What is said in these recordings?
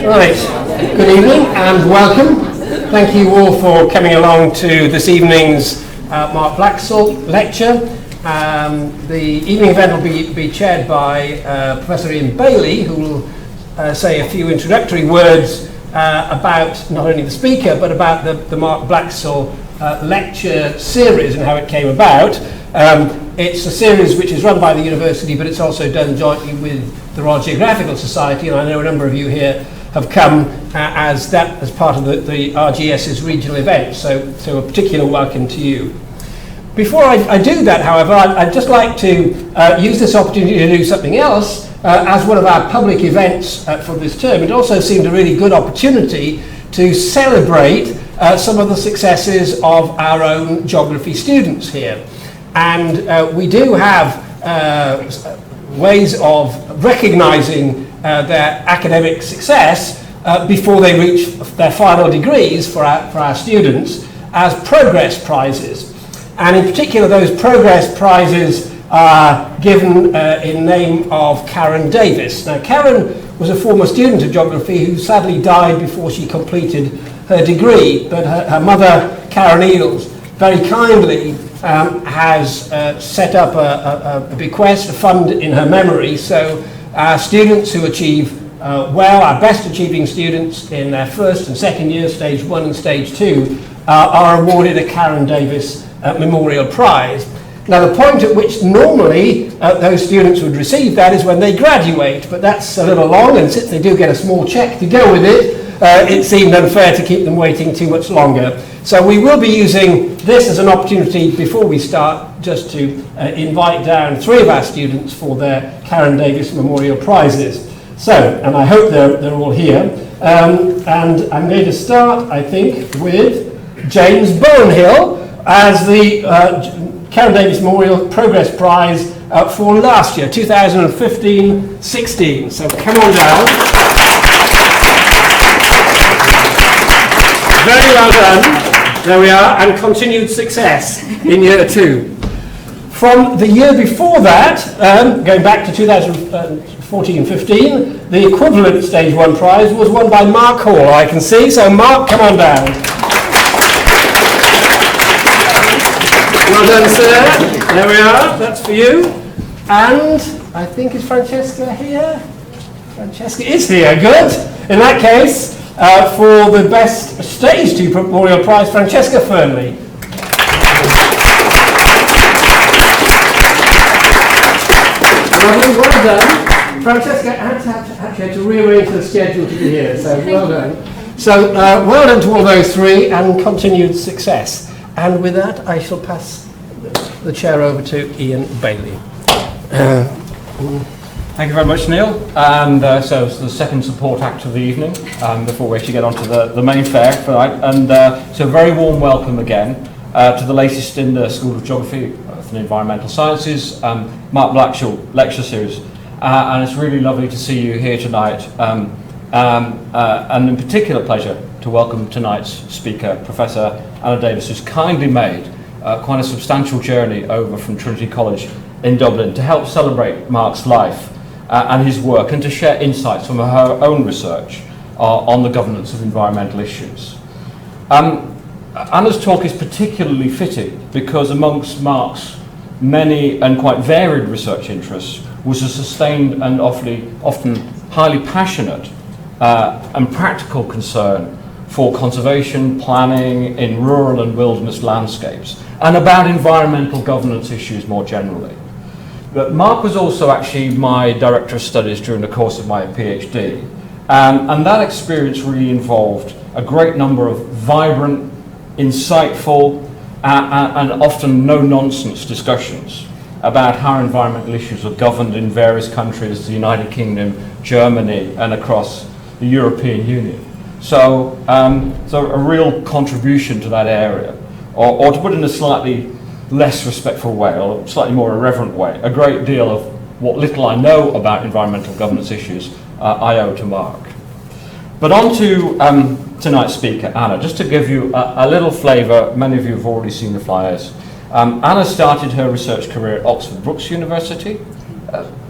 Right, good evening and welcome. Thank you all for coming along to this evening's Mark Blacksell Lecture. The evening event will be chaired by Professor Ian Bailey, who will say a few introductory words about not only the speaker but about the Mark Blacksell Lecture series and how it came about. It's a series which is run by the university, but it's also done jointly with the Royal Geographical Society, and I know a number of you here have come as part of the RGS's regional event, so a particular welcome to you. Before I do that, however, I'd just like to use this opportunity to do something else as one of our public events for this term. It also seemed a really good opportunity to celebrate some of the successes of our own geography students here. And we do have ways of recognising their academic success before they reach their final degrees for our students as progress prizes. And in particular, those progress prizes are given in name of Karen Davies. Now, Karen was a former student of geography who sadly died before she completed her degree, but her mother, Karen Eales, very kindly has set up a bequest, a fund in her memory, so our students who achieve well, our best achieving students in their first and second year, stage 1 and stage 2, are awarded a Karen Davies Memorial Prize. Now, the point at which normally those students would receive that is when they graduate, but that's a little long, and since they do get a small cheque to go with it, it seemed unfair to keep them waiting too much longer. So we will be using this as an opportunity before we start just to invite down 3 of our students for their Karen Davies Memorial Prizes. So, and I hope they're all here. And I'm going to start, I think, with James Bonehill as the Karen Davies Memorial Progress Prize for last year, 2015-16. So come on down. Very well done. There we are, and continued success in year 2. From the year before that, going back to 2014-15, the equivalent Stage 1 prize was won by Mark Hall, I can see. So Mark, come on down. Well done, sir. There we are, that's for you. And I think, is Francesca here? Francesca is here, good. In that case, for the best Stage 2 Memorial Prize, Francesca Fernley. Lovely, well done. Francesca had to rearrange the schedule to be here, so well done. So well done to all those 3 and continued success. And with that, I shall pass the chair over to Ian Bailey. Thank you very much, Neil. And so it's the second support act of the evening before we actually get on to the main fair for tonight. And so a very warm welcome again to the latest in the School of Geography and Environmental Sciences, Mark Blacksell Lecture Series. And it's really lovely to see you here tonight. And in particular pleasure to welcome tonight's speaker, Professor Anna Davies, who's kindly made quite a substantial journey over from Trinity College in Dublin to help celebrate Mark's life and his work, and to share insights from her own research on the governance of environmental issues. Anna's talk is particularly fitting because amongst Mark's many and quite varied research interests was a sustained and often highly passionate and practical concern for conservation, planning in rural and wilderness landscapes, and about environmental governance issues more generally. But Mark was also actually my Director of Studies during the course of my PhD, and that experience really involved a great number of vibrant, insightful, and often no-nonsense discussions about how environmental issues are governed in various countries, the United Kingdom, Germany, and across the European Union. So a real contribution to that area, or to put it in a slightly less respectful way, or slightly more irreverent way, a great deal of what little I know about environmental governance issues I owe to Mark. But on to tonight's speaker, Anna. Just to give you a little flavour, many of you have already seen the flyers. Anna started her research career at Oxford Brookes University.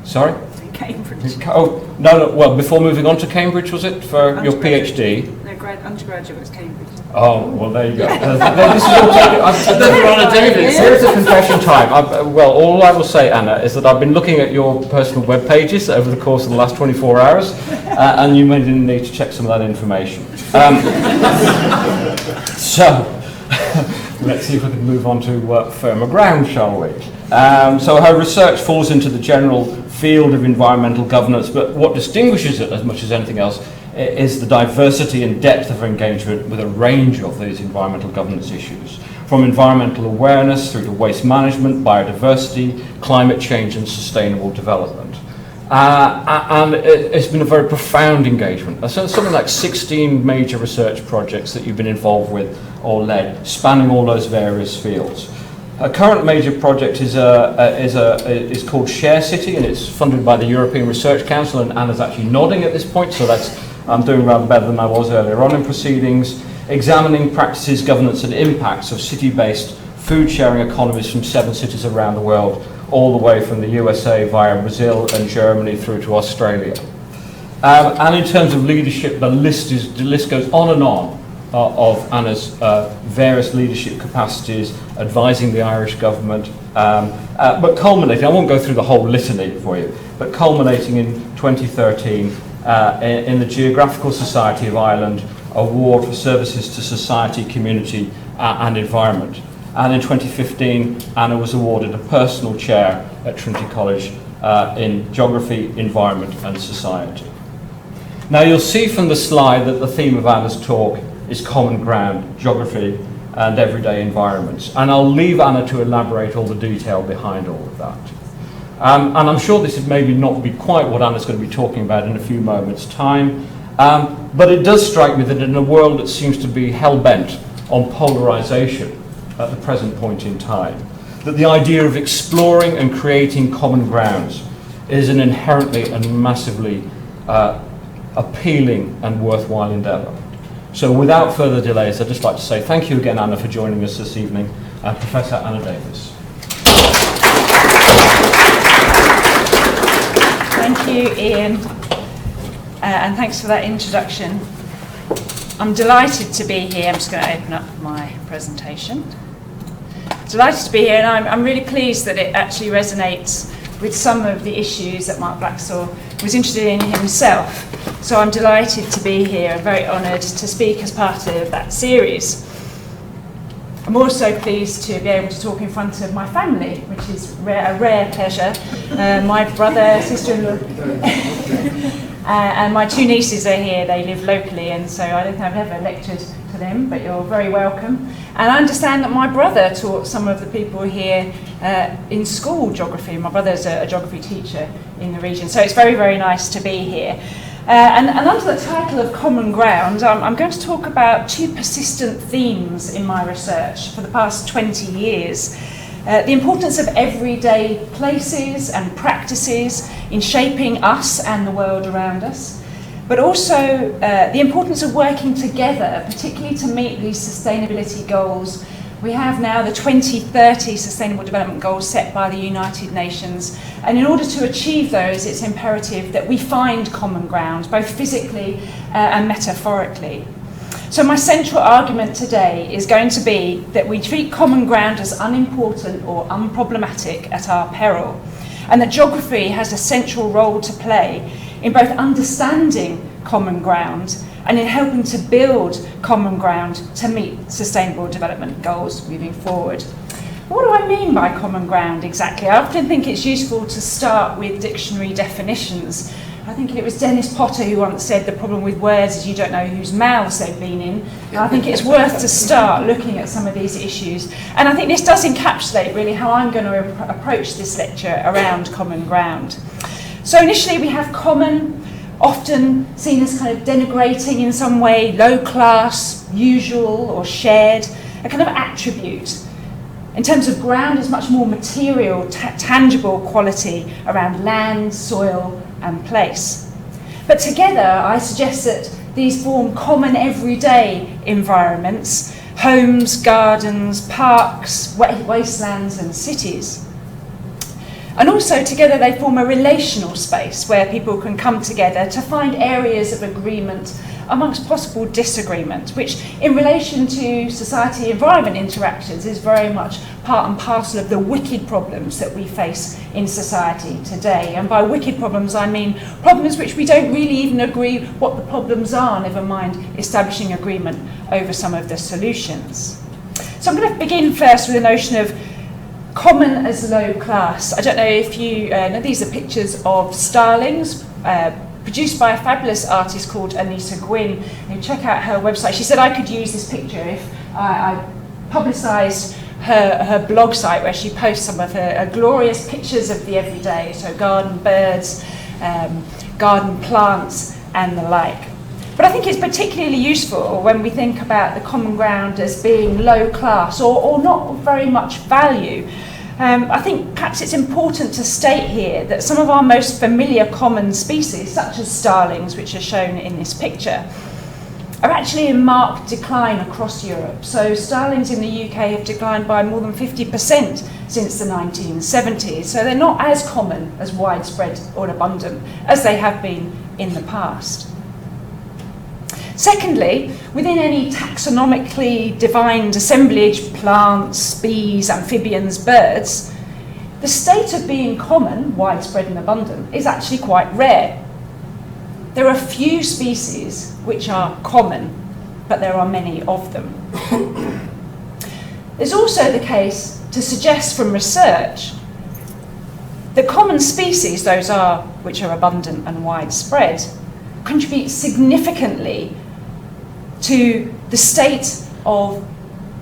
Sorry? Cambridge. Oh, no, well, before moving on to Cambridge, was it, for your PhD? No, undergraduate was Cambridge. Oh, well, there you go. This is all taken, Davies. here's a confession time. Well, all I will say, Anna, is that I've been looking at your personal web pages over the course of the last 24 hours, and you may need to check some of that information. So, let's see if we can move on to firmer ground, shall we? So her research falls into the general field of environmental governance, but what distinguishes it as much as anything else is the diversity and depth of engagement with a range of these environmental governance issues, from environmental awareness through to waste management, biodiversity, climate change and sustainable development. And it's been a very profound engagement. So something like 16 major research projects that you've been involved with or led, spanning all those various fields. A current major project is called Share City, and it's funded by the European Research Council, and Anna's actually nodding at this point, so I'm doing rather better than I was earlier on in proceedings, examining practices, governance and impacts of city-based food-sharing economies from 7 cities around the world, all the way from the USA via Brazil and Germany through to Australia. And in terms of leadership, the list goes on and on of Anna's various leadership capacities, advising the Irish government, but culminating, I won't go through the whole litany for you, but culminating in 2013 in the Geographical Society of Ireland Award for Services to Society, Community and Environment. And in 2015, Anna was awarded a personal chair at Trinity College in Geography, Environment and Society. Now you'll see from the slide that the theme of Anna's talk is common ground, geography and everyday environments. And I'll leave Anna to elaborate all the detail behind all of that. And I'm sure this is maybe not be quite what Anna's going to be talking about in a few moments' time, but it does strike me that in a world that seems to be hell-bent on polarisation at the present point in time, that the idea of exploring and creating common grounds is an inherently and massively appealing and worthwhile endeavour. So without further delays, I'd just like to say thank you again, Anna, for joining us this evening, and Professor Anna Davies. Thank you, Ian, and thanks for that introduction. I'm delighted to be here. I'm just going to open up my presentation. Delighted to be here, and I'm really pleased that it actually resonates with some of the issues that Mark Blacksell was interested in himself. So I'm delighted to be here and very honoured to speak as part of that series. I'm also pleased to be able to talk in front of my family, which is a rare pleasure. My brother, sister-in-law, and my 2 nieces are here. They live locally, and so I don't think I've ever lectured to them, but you're very welcome. And I understand that my brother taught some of the people here in school geography. My brother's a geography teacher in the region, so it's very, very nice to be here. And under the title of Common Ground, I'm going to talk about 2 persistent themes in my research for the past 20 years. The importance of everyday places and practices in shaping us and the world around us, but also the importance of working together, particularly to meet these sustainability goals. We have now the 2030 Sustainable Development Goals set by the United Nations, and in order to achieve those, it's imperative that we find common ground, both physically and metaphorically. So my central argument today is going to be that we treat common ground as unimportant or unproblematic at our peril, and that geography has a central role to play in both understanding common ground and in helping to build common ground to meet sustainable development goals moving forward. What do I mean by common ground exactly? I often think it's useful to start with dictionary definitions. I think it was Dennis Potter who once said the problem with words is you don't know whose mouths they've been in. And I think it's worth to start looking at some of these issues. And I think this does encapsulate really how I'm going to approach this lecture around common ground. So initially we have common, often seen as kind of denigrating in some way, low class, usual or shared, a kind of attribute. In terms of ground, it's much more material, tangible quality around land, soil and place. But together I suggest that these form common everyday environments, homes, gardens, parks, wastelands and cities. And also together they form a relational space where people can come together to find areas of agreement amongst possible disagreement, which in relation to society-environment interactions is very much part and parcel of the wicked problems that we face in society today. And by wicked problems I mean problems which we don't really even agree what the problems are, never mind establishing agreement over some of the solutions. So I'm going to begin first with the notion of common as low class. I don't know if you know, these are pictures of starlings produced by a fabulous artist called Anita Gwynn. You check out her website. She said I could use this picture if I publicised her blog site where she posts some of her glorious pictures of the everyday, so garden birds, garden plants and the like. But I think it's particularly useful when we think about the common ground as being low class or not very much value. I think perhaps it's important to state here that some of our most familiar common species, such as starlings, which are shown in this picture, are actually in marked decline across Europe. So starlings in the UK have declined by more than 50% since the 1970s. So they're not as common, as widespread or abundant as they have been in the past. Secondly, within any taxonomically defined assemblage, plants, bees, amphibians, birds, the state of being common, widespread and abundant, is actually quite rare. There are few species which are common, but there are many of them. There's also the case to suggest from research that common species, those are which are abundant and widespread, contribute significantly to the state of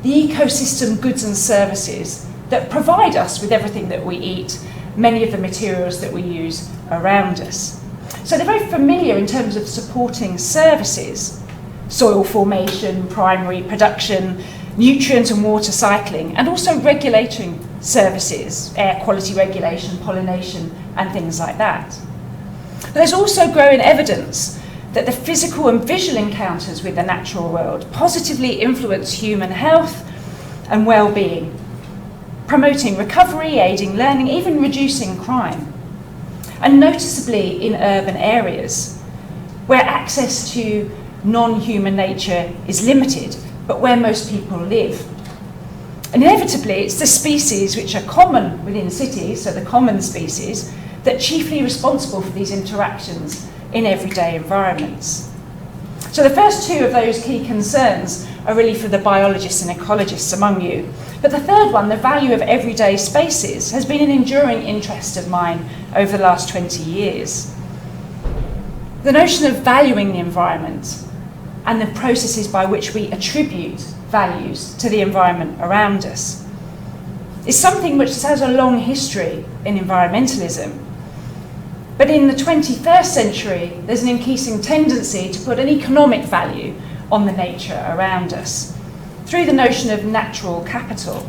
the ecosystem goods and services that provide us with everything that we eat, many of the materials that we use around us. So they're very familiar in terms of supporting services, soil formation, primary production, nutrient and water cycling, and also regulating services, air quality regulation, pollination, and things like that. But there's also growing evidence that the physical and visual encounters with the natural world positively influence human health and well-being, promoting recovery, aiding learning, even reducing crime. And noticeably in urban areas, where access to non-human nature is limited, but where most people live. And inevitably, it's the species which are common within cities, so the common species, that are chiefly responsible for these interactions in everyday environments. So the first two of those key concerns are really for the biologists and ecologists among you. But the third one, the value of everyday spaces, has been an enduring interest of mine over the last 20 years. The notion of valuing the environment and the processes by which we attribute values to the environment around us is something which has a long history in environmentalism. But in the 21st century, there's an increasing tendency to put an economic value on the nature around us through the notion of natural capital.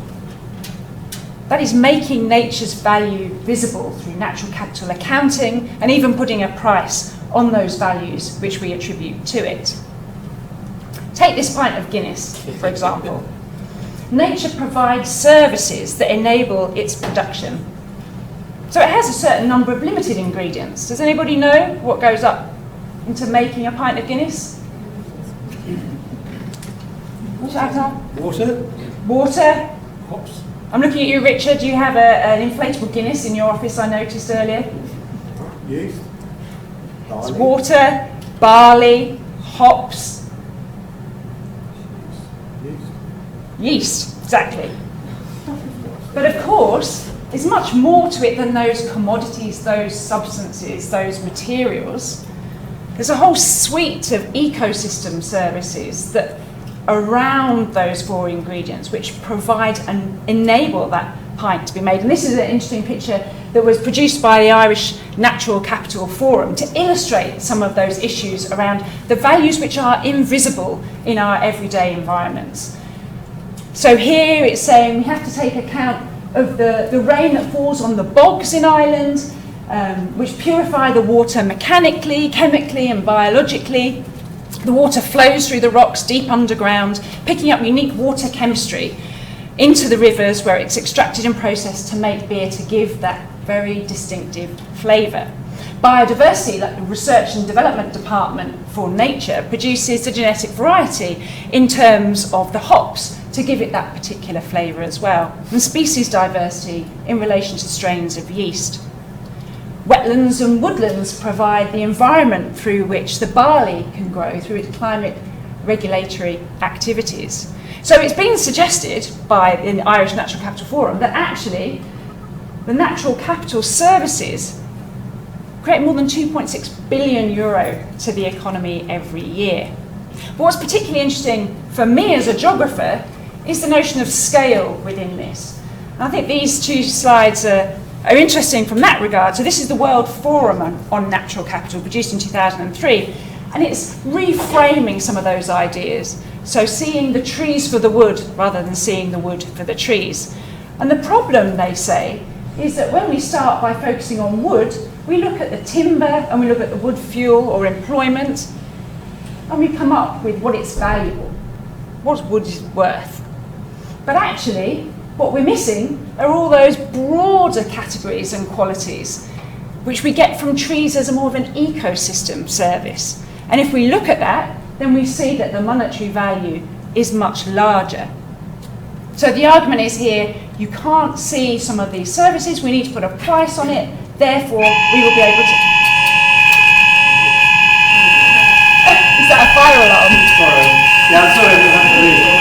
That is making nature's value visible through natural capital accounting and even putting a price on those values which we attribute to it. Take this pint of Guinness, for example. Nature provides services that enable its production. So it has a certain number of limited ingredients. Does anybody know what goes up into making a pint of Guinness? Water. Water. Hops. I'm looking at you, Richard. You have an inflatable Guinness in your office, I noticed earlier. Yeast. It's water, barley, hops. Yeast, exactly. But of course, there's much more to it than those commodities, those substances, those materials. There's a whole suite of ecosystem services that around those four ingredients which provide and enable that pint to be made. And this is an interesting picture that was produced by the Irish Natural Capital Forum to illustrate some of those issues around the values which are invisible in our everyday environments. So here it's saying we have to take account of the rain that falls on the bogs in Ireland, which purify the water mechanically, chemically and biologically. The water flows through the rocks deep underground, picking up unique water chemistry into the rivers where it's extracted and processed to make beer to give that very distinctive flavour. Biodiversity, like the Research and Development Department for Nature, produces the genetic variety in terms of the hops to give it that particular flavour as well, and species diversity in relation to strains of yeast. Wetlands and woodlands provide the environment through which the barley can grow through its climate regulatory activities. So it's been suggested by the Irish Natural Capital Forum that actually the natural capital services create more than 2.6 billion euro to the economy every year. But what's particularly interesting for me as a geographer is the notion of scale within this. And I think these two slides are interesting from that regard. So this is the World Forum on Natural Capital, produced in 2003, and it's reframing some of those ideas. So seeing the trees for the wood rather than seeing the wood for the trees. And the problem, they say, is that when we start by focusing on wood, we look at the timber and we look at the wood fuel or employment, and we come up with what it's valuable, what wood is worth. But actually, what we're missing are all those broader categories and qualities which we get from trees as a more of an ecosystem service. And if we look at that, then we see that the monetary value is much larger. So the argument is here, you can't see some of these services, we need to put a price on it, therefore we will be able to... Is that a fire alarm? Sorry. Yeah, sorry, I have to leave.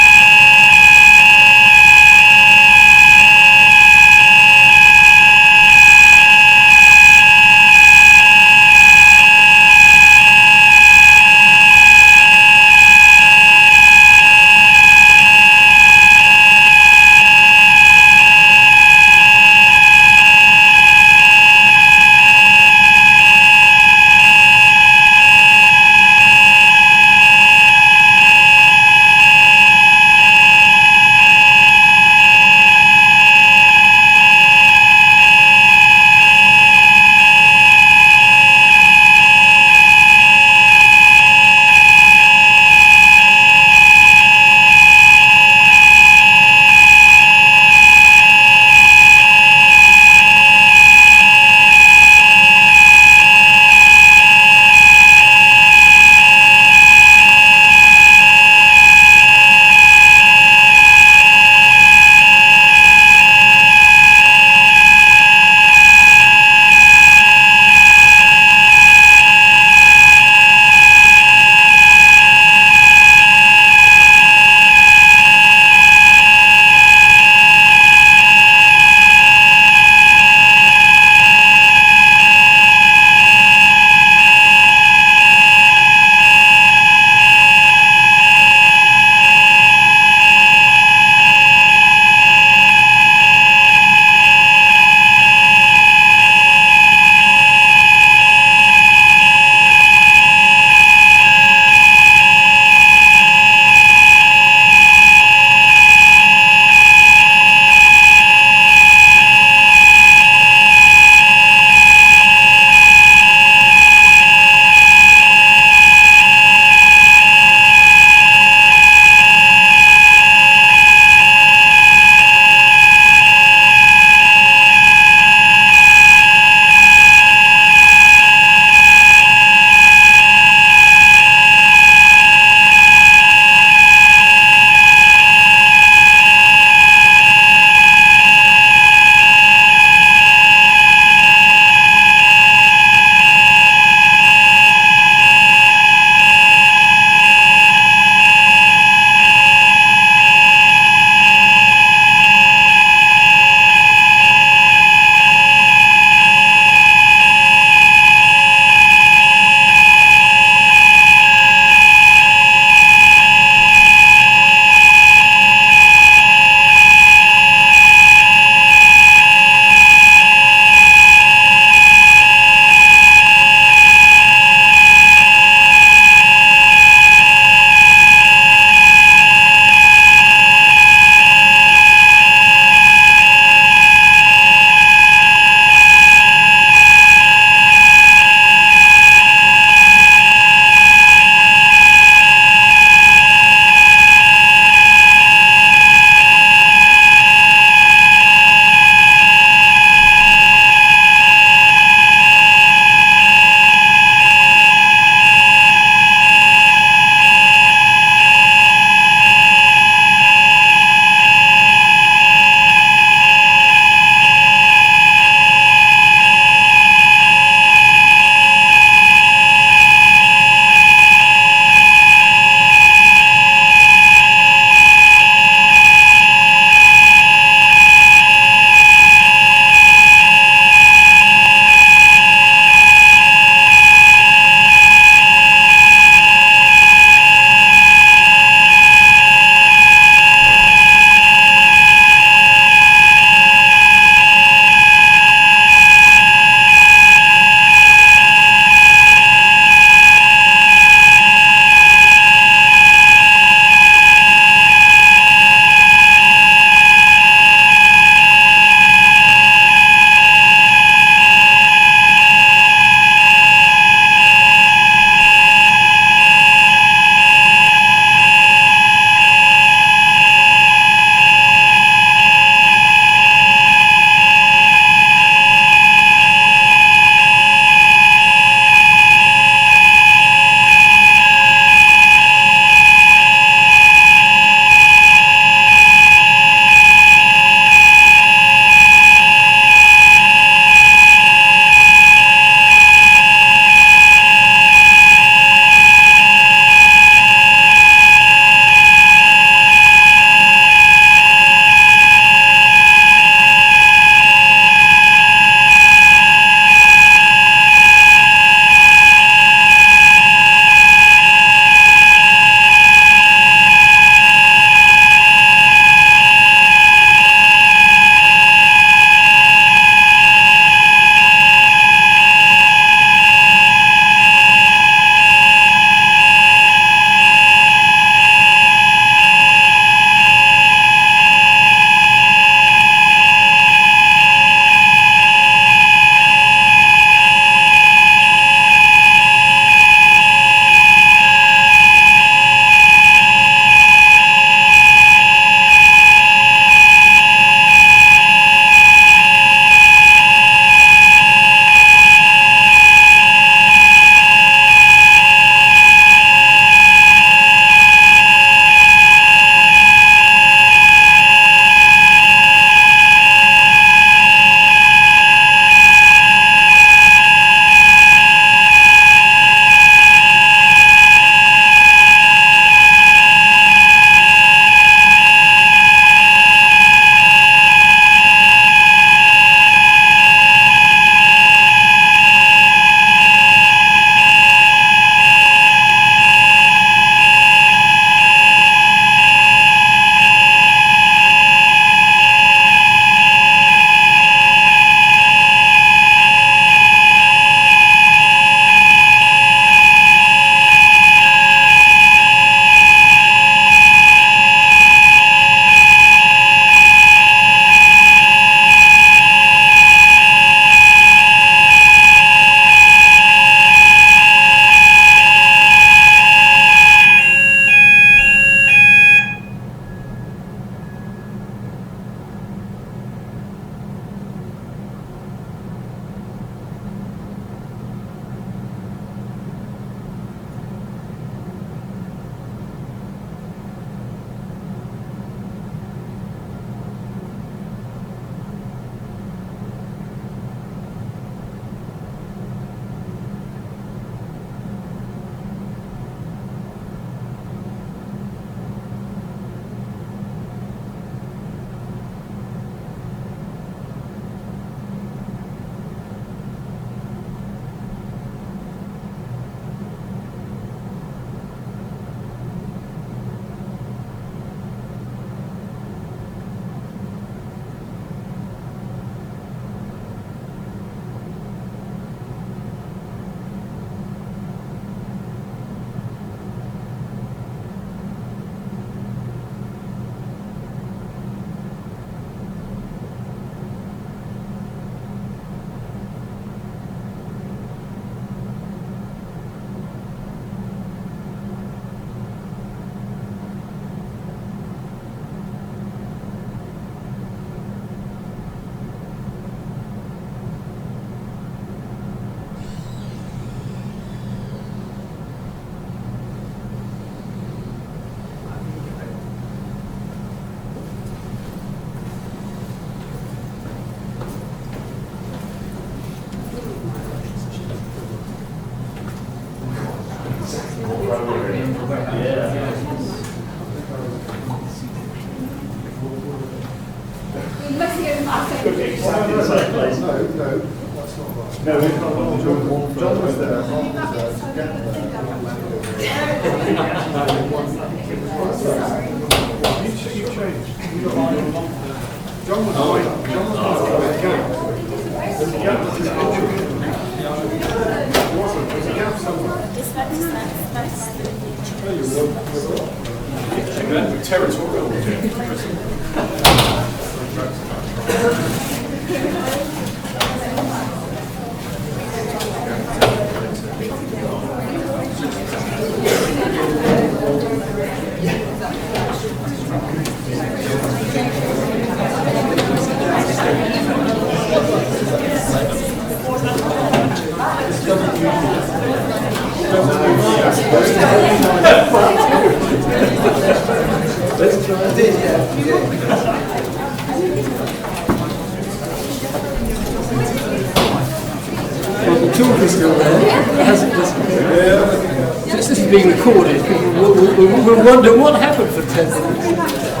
Since this is being recorded, we'll wonder what happened for 10 minutes.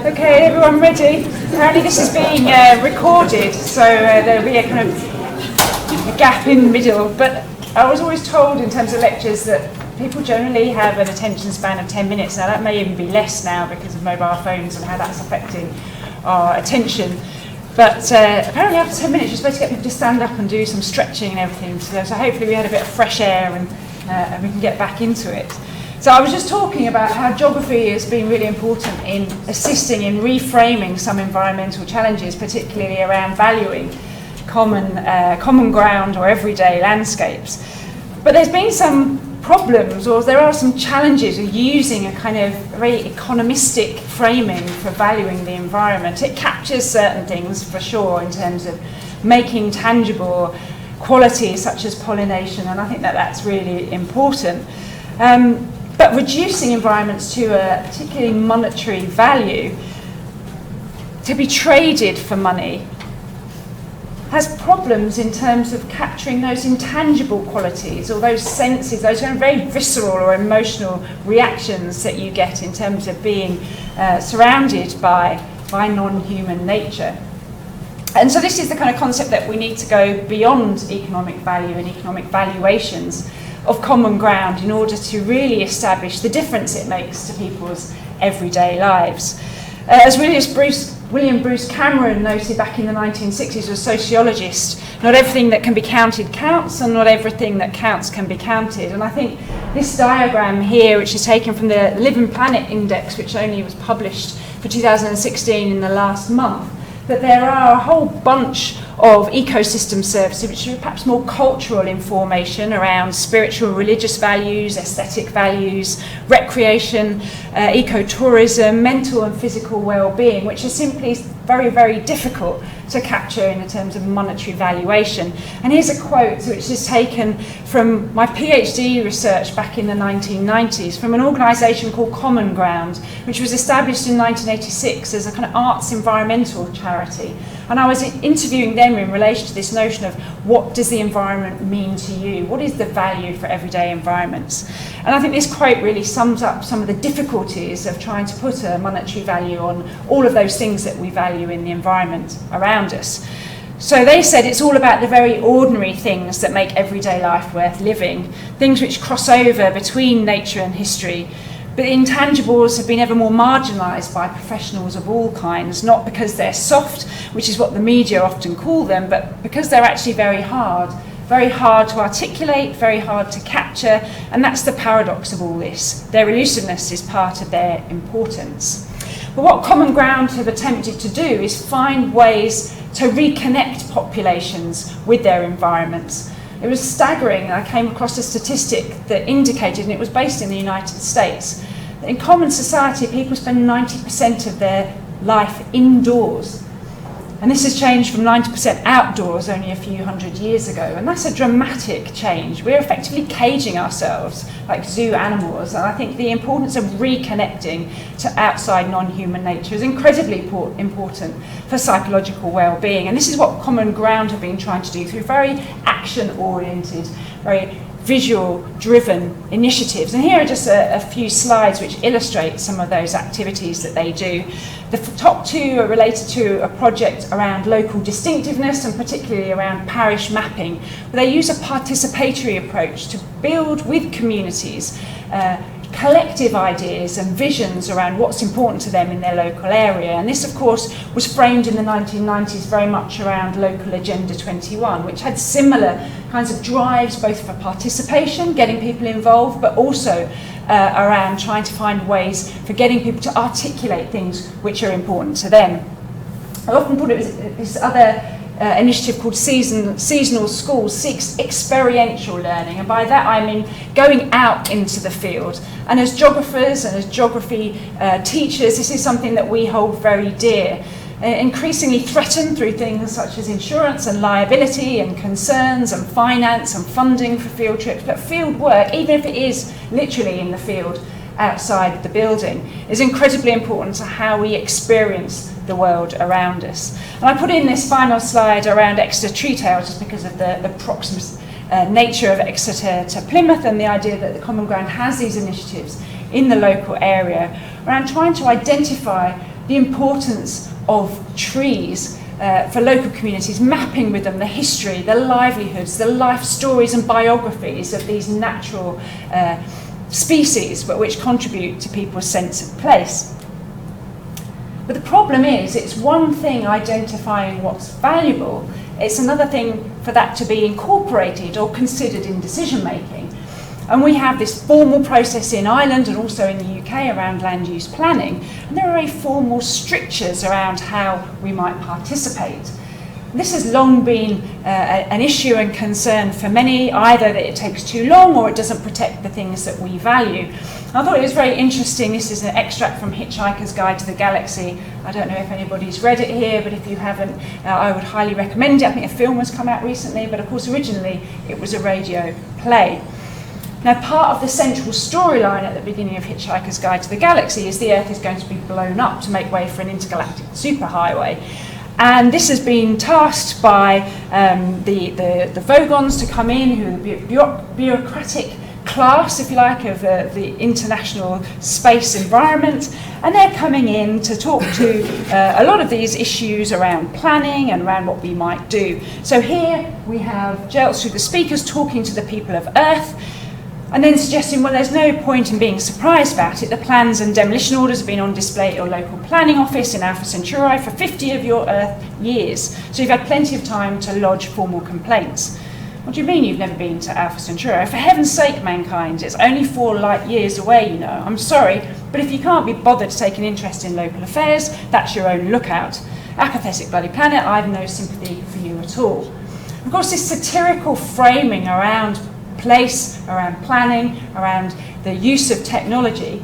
Okay, everyone ready? Apparently this is being recorded, so there'll be a kind of a gap in the middle. But I was always told in terms of lectures that people generally have an attention span of 10 minutes. Now that may even be less now because of mobile phones and how that's affecting our attention. But apparently after 10 minutes you're supposed to get people to stand up and do some stretching and everything. So hopefully we had a bit of fresh air and we can get back into it. So I was just talking about how geography has been really important in assisting in reframing some environmental challenges, particularly around valuing common ground or everyday landscapes. But there's been some problems, or there are some challenges of using a kind of very economistic framing for valuing the environment. It captures certain things for sure in terms of making tangible qualities such as pollination, and I think that that's really important. But reducing environments to a particularly monetary value to be traded for money has problems in terms of capturing those intangible qualities or those senses, those kind of very visceral or emotional reactions that you get in terms of being surrounded by non-human nature. And so this is the kind of concept that we need to go beyond economic value and economic valuations of common ground in order to really establish the difference it makes to people's everyday lives. As William Bruce Cameron noted back in the 1960s, a sociologist, not everything that can be counted counts, and not everything that counts can be counted. And I think this diagram here, which is taken from the Living Planet Index, which only was published for 2016 in the last month, that there are a whole bunch of ecosystem services which are perhaps more cultural information around spiritual, religious values, aesthetic values, recreation, ecotourism, mental and physical well-being, which are simply very, very difficult to capture in terms of monetary valuation. And here's a quote which is taken from my PhD research back in the 1990s from an organisation called Common Ground, which was established in 1986 as a kind of arts environmental charity. And I was interviewing them in relation to this notion of what does the environment mean to you? What is the value for everyday environments? And I think this quote really sums up some of the difficulties of trying to put a monetary value on all of those things that we value in the environment around us. So they said it's all about the very ordinary things that make everyday life worth living, things which cross over between nature and history. But the intangibles have been ever more marginalised by professionals of all kinds, not because they're soft, which is what the media often call them, but because they're actually very hard to articulate, very hard to capture, and that's the paradox of all this. Their elusiveness is part of their importance. But what Common Ground have attempted to do is find ways to reconnect populations with their environments. It was staggering. I came across a statistic that indicated, and it was based in the United States, that in common society people spend 90% of their life indoors. And this has changed from 90% outdoors only a few hundred years ago. And that's a dramatic change. We're effectively caging ourselves like zoo animals. And I think the importance of reconnecting to outside non-human nature is incredibly important for psychological well-being. And this is what Common Ground have been trying to do through very action-oriented, very visual-driven initiatives. And here are just a few slides which illustrate some of those activities that they do. The top two are related to a project around local distinctiveness and particularly around parish mapping, where they use a participatory approach to build with communities collective ideas and visions around what's important to them in their local area. And this, of course, was framed in the 1990s very much around Local Agenda 21, which had similar kinds of drives both for participation, getting people involved, but also around trying to find ways for getting people to articulate things which are important to them. I often put it as this other initiative called Seasonal Schools seeks experiential learning, and by that I mean going out into the field. And as geographers and as geography teachers, this is something that we hold very dear. Increasingly threatened through things such as insurance and liability and concerns and finance and funding for field trips, but field work, even if it is literally in the field outside the building, is incredibly important to how we experience the world around us. And I put in this final slide around Exeter Tree Tales just because of the proximate nature of Exeter to Plymouth and the idea that the Common Ground has these initiatives in the local area around trying to identify the importance of trees for local communities, mapping with them the history, the livelihoods, the life stories and biographies of these natural species, but which contribute to people's sense of place. But the problem is, it's one thing identifying what's valuable, it's another thing for that to be incorporated or considered in decision making. And we have this formal process in Ireland and also in the UK around land use planning, and there are very formal strictures around how we might participate. This has long been an issue and concern for many, either that it takes too long or it doesn't protect the things that we value. I thought it was very interesting. This is an extract from Hitchhiker's Guide to the Galaxy. I don't know if anybody's read it here, but if you haven't, I would highly recommend it. I think a film has come out recently, but of course originally it was a radio play. Now, part of the central storyline at the beginning of Hitchhiker's Guide to the Galaxy is the Earth is going to be blown up to make way for an intergalactic superhighway. And this has been tasked by the Vogons to come in, who are the bureaucratic class, if you like, of the international space environment. And they're coming in to talk to a lot of these issues around planning and around what we might do. So here we have Jeltz, through the speakers, talking to the people of Earth, and then suggesting, well, there's no point in being surprised about it. The plans and demolition orders have been on display at your local planning office in Alpha Centauri for 50 of your Earth years. So you've had plenty of time to lodge formal complaints. What do you mean you've never been to Alpha Centauri? For heaven's sake, mankind, it's only 4 light years away, you know. I'm sorry, but if you can't be bothered to take an interest in local affairs, that's your own lookout. Apathetic bloody planet, I have no sympathy for you at all. Of course, this satirical framing around place, around planning, around the use of technology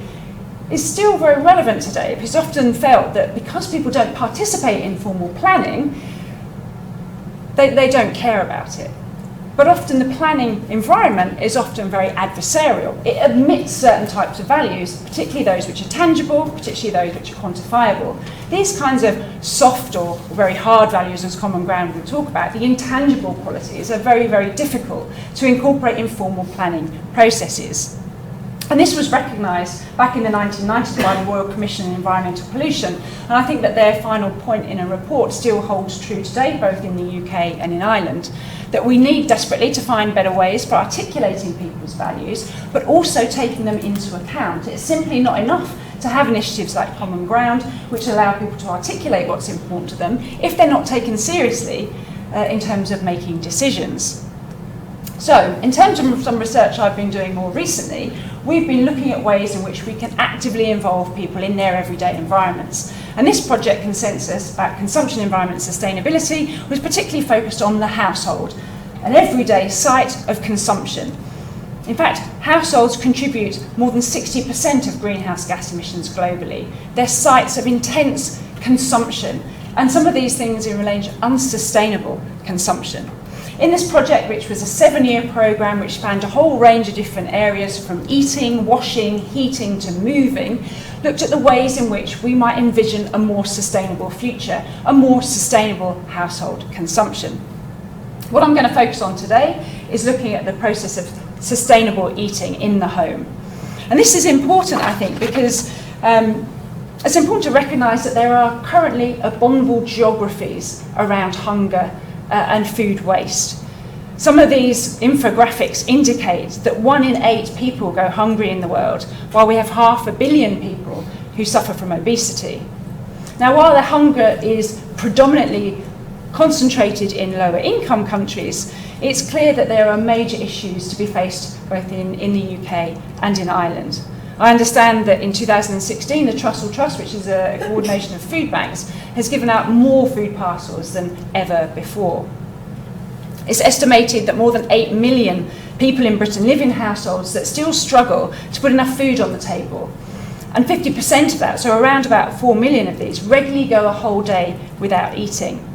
is still very relevant today. It's often felt that because people don't participate in formal planning, they don't care about it. But often the planning environment is often very adversarial. It admits certain types of values, particularly those which are tangible, particularly those which are quantifiable. These kinds of soft or very hard values, as Common Ground will talk about, the intangible qualities, are very, very difficult to incorporate in formal planning processes. And this was recognised back in the 1990s by the Royal Commission on Environmental Pollution, and I think that their final point in a report still holds true today, both in the UK and in Ireland, that we need desperately to find better ways for articulating people's values, but also taking them into account. It's simply not enough to have initiatives like Common Ground, which allow people to articulate what's important to them, if they're not taken seriously in terms of making decisions. So, in terms of some research I've been doing more recently, we've been looking at ways in which we can actively involve people in their everyday environments. And this project, Consensus about Consumption, Environment and Sustainability, was particularly focused on the household, an everyday site of consumption. In fact, households contribute more than 60% of greenhouse gas emissions globally. They're sites of intense consumption, and some of these things in relation to unsustainable consumption. In this project, which was a 7-year programme which spanned a whole range of different areas from eating, washing, heating to moving, looked at the ways in which we might envision a more sustainable future, a more sustainable household consumption. What I'm going to focus on today is looking at the process of sustainable eating in the home. And this is important, I think, because it's important to recognise that there are currently abominable geographies around hunger and food waste. Some of these infographics indicate that 1 in 8 people go hungry in the world, while we have 500 million people who suffer from obesity. Now, while the hunger is predominantly concentrated in lower income countries, it's clear that there are major issues to be faced both in the UK and in Ireland. I understand that in 2016, the Trussell Trust, which is a coordination of food banks, has given out more food parcels than ever before. It's estimated that more than 8 million people in Britain live in households that still struggle to put enough food on the table. And 50% of that, so around about 4 million of these, regularly go a whole day without eating.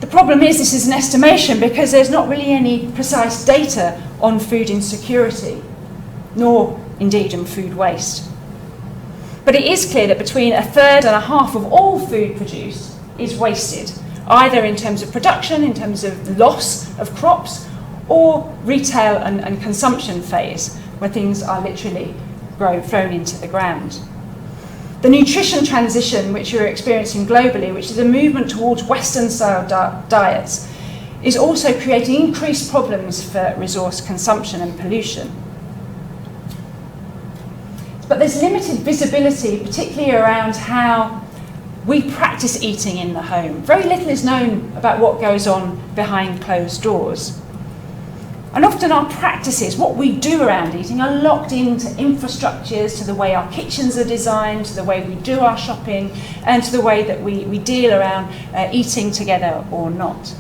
The problem is this is an estimation because there's not really any precise data on food insecurity, nor indeed on food waste. But it is clear that between 1/3 and 1/2 of all food produced is wasted, either in terms of production, in terms of loss of crops, or retail and consumption phase, where things are literally thrown into the ground. The nutrition transition, which we're experiencing globally, which is a movement towards Western-style diets, is also creating increased problems for resource consumption and pollution. But there's limited visibility, particularly around how we practice eating in the home. Very little is known about what goes on behind closed doors. And often our practices, what we do around eating, are locked into infrastructures, to the way our kitchens are designed, to the way we do our shopping, and to the way that we deal around eating together or not.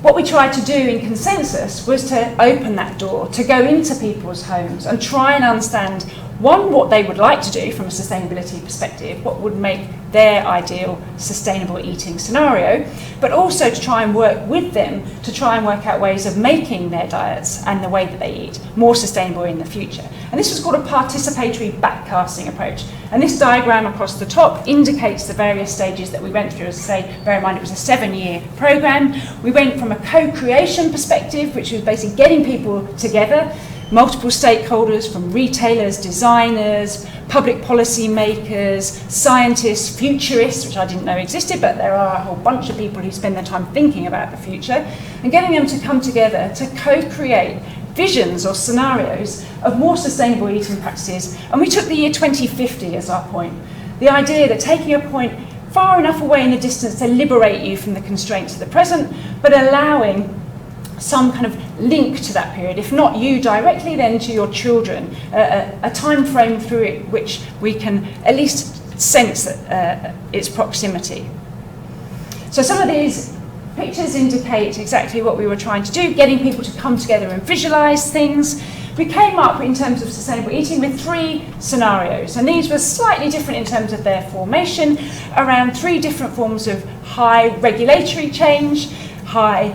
What we tried to do in Consensus was to open that door, to go into people's homes and try and understand, one, what they would like to do from a sustainability perspective, what would make their ideal sustainable eating scenario, but also to try and work with them to try and work out ways of making their diets and the way that they eat more sustainable in the future. And this was called a participatory backcasting approach. And this diagram across the top indicates the various stages that we went through. As I say, bear in mind it was a 7-year programme. We went from a co-creation perspective, which was basically getting people together, multiple stakeholders from retailers, designers, public policy makers, scientists, futurists, which I didn't know existed, but there are a whole bunch of people who spend their time thinking about the future, and getting them to come together to co-create visions or scenarios of more sustainable eating practices. And we took the year 2050 as our point. The idea that taking a point far enough away in the distance to liberate you from the constraints of the present, but allowing some kind of link to that period, if not you directly, then to your children, a time frame through it which we can at least sense its proximity. So some of these pictures indicate exactly what we were trying to do, getting people to come together and visualise things. We came up in terms of sustainable eating with 3 scenarios, and these were slightly different in terms of their formation, around 3 different forms of high regulatory change, high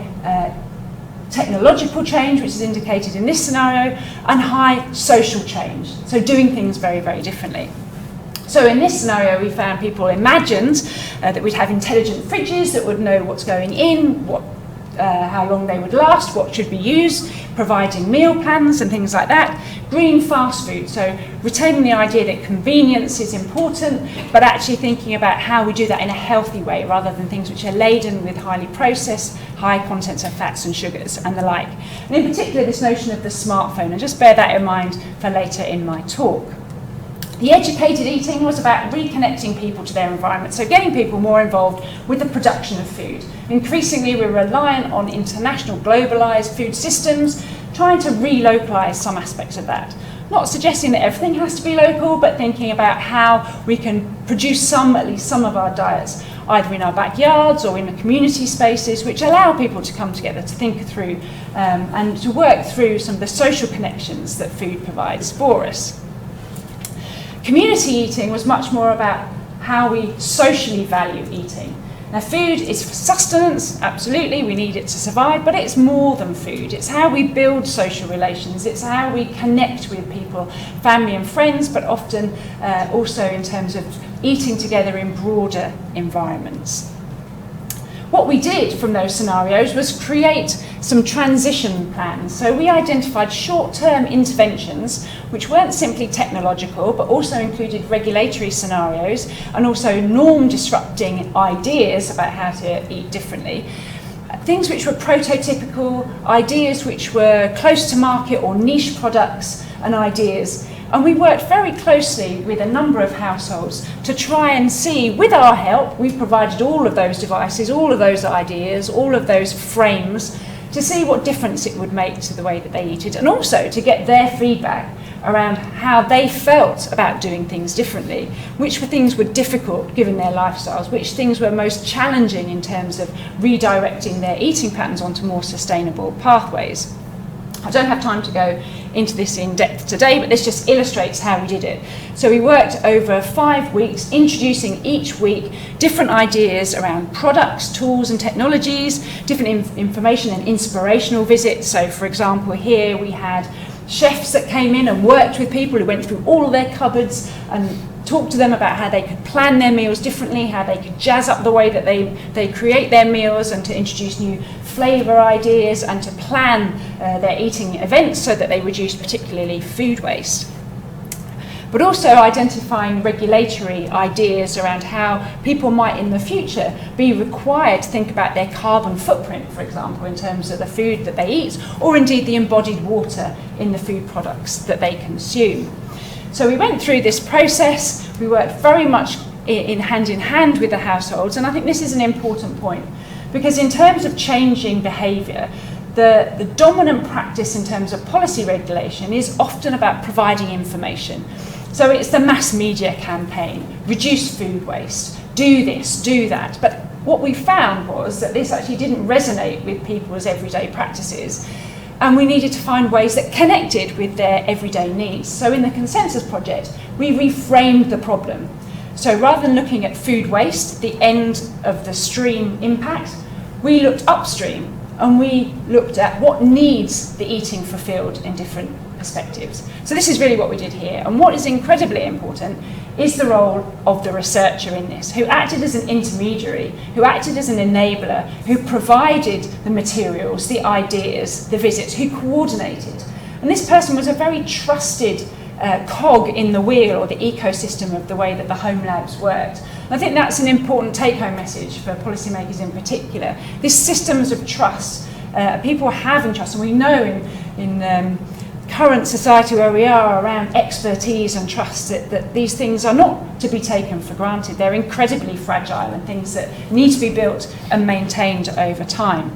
technological change, which is indicated in this scenario, and high social change, so doing things very, very differently. So in this scenario, we found people imagined that we'd have intelligent fridges that would know what's going in, how long they would last, what should be used, providing meal plans and things like that. Green fast food, so retaining the idea that convenience is important, but actually thinking about how we do that in a healthy way rather than things which are laden with highly processed, high contents of fats and sugars and the like. And in particular, this notion of the smartphone, and just bear that in mind for later in my talk. The educated eating was about reconnecting people to their environment, so getting people more involved with the production of food. Increasingly, we're reliant on international globalised food systems, trying to relocalise some aspects of that. Not suggesting that everything has to be local, but thinking about how we can produce at least some of our diets, either in our backyards or in the community spaces, which allow people to come together to think through and to work through some of the social connections that food provides for us. Community eating was much more about how we socially value eating. Now, food is for sustenance, absolutely, we need it to survive, but it's more than food. It's how we build social relations, it's how we connect with people, family and friends, but often also in terms of eating together in broader environments. What we did from those scenarios was create some transition plans. So we identified short-term interventions which weren't simply technological but also included regulatory scenarios and also norm-disrupting ideas about how to eat differently. Things which were prototypical, ideas which were close to market or niche products and ideas. And we worked very closely with a number of households to try and see, with our help, we provided all of those devices, all of those ideas, all of those frames, to see what difference it would make to the way that they eat it, and also to get their feedback around how they felt about doing things differently, which things were difficult given their lifestyles, which things were most challenging in terms of redirecting their eating patterns onto more sustainable pathways. I don't have time to go into this in depth today, but this just illustrates how we did it. So we worked over 5 weeks, introducing each week different ideas around products, tools and technologies, different information and inspirational visits. So for example, here we had chefs that came in and worked with people who went through all of their cupboards and talked to them about how they could plan their meals differently, how they could jazz up the way that they create their meals, and to introduce new flavour ideas and to plan their eating events so that they reduce particularly food waste. But also identifying regulatory ideas around how people might in the future be required to think about their carbon footprint, for example, in terms of the food that they eat, or indeed the embodied water in the food products that they consume. So we went through this process, we worked very much in hand with the households, and I think this is an important point, because in terms of changing behaviour, the dominant practice in terms of policy regulation is often about providing information. So it's the mass media campaign, reduce food waste, do this, do that. But what we found was that this actually didn't resonate with people's everyday practices, and we needed to find ways that connected with their everyday needs. So in the Consensus Project, we reframed the problem. So rather than looking at food waste, the end of the stream impact, we looked upstream and we looked at what needs the eating fulfilled in different perspectives. So this is really what we did here. And what is incredibly important is the role of the researcher in this, who acted as an intermediary, who acted as an enabler, who provided the materials, the ideas, the visits, who coordinated. And this person was a very trusted cog in the wheel or the ecosystem of the way that the home labs worked. And I think that's an important take-home message for policymakers in particular. This systems of trust, people having trust, and we know in current society where we are around expertise and trust that these things are not to be taken for granted. They're incredibly fragile and things that need to be built and maintained over time.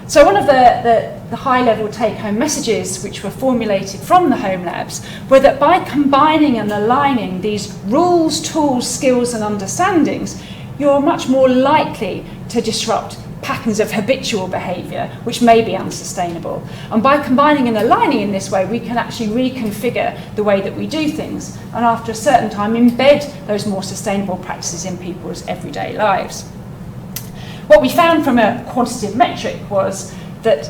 So one of the high-level take-home messages which were formulated from the home labs were that by combining and aligning these rules, tools, skills and understandings, you're much more likely to disrupt patterns of habitual behaviour which may be unsustainable. And by combining and aligning in this way, we can actually reconfigure the way that we do things, and after a certain time embed those more sustainable practices in people's everyday lives. What we found from a quantitative metric was that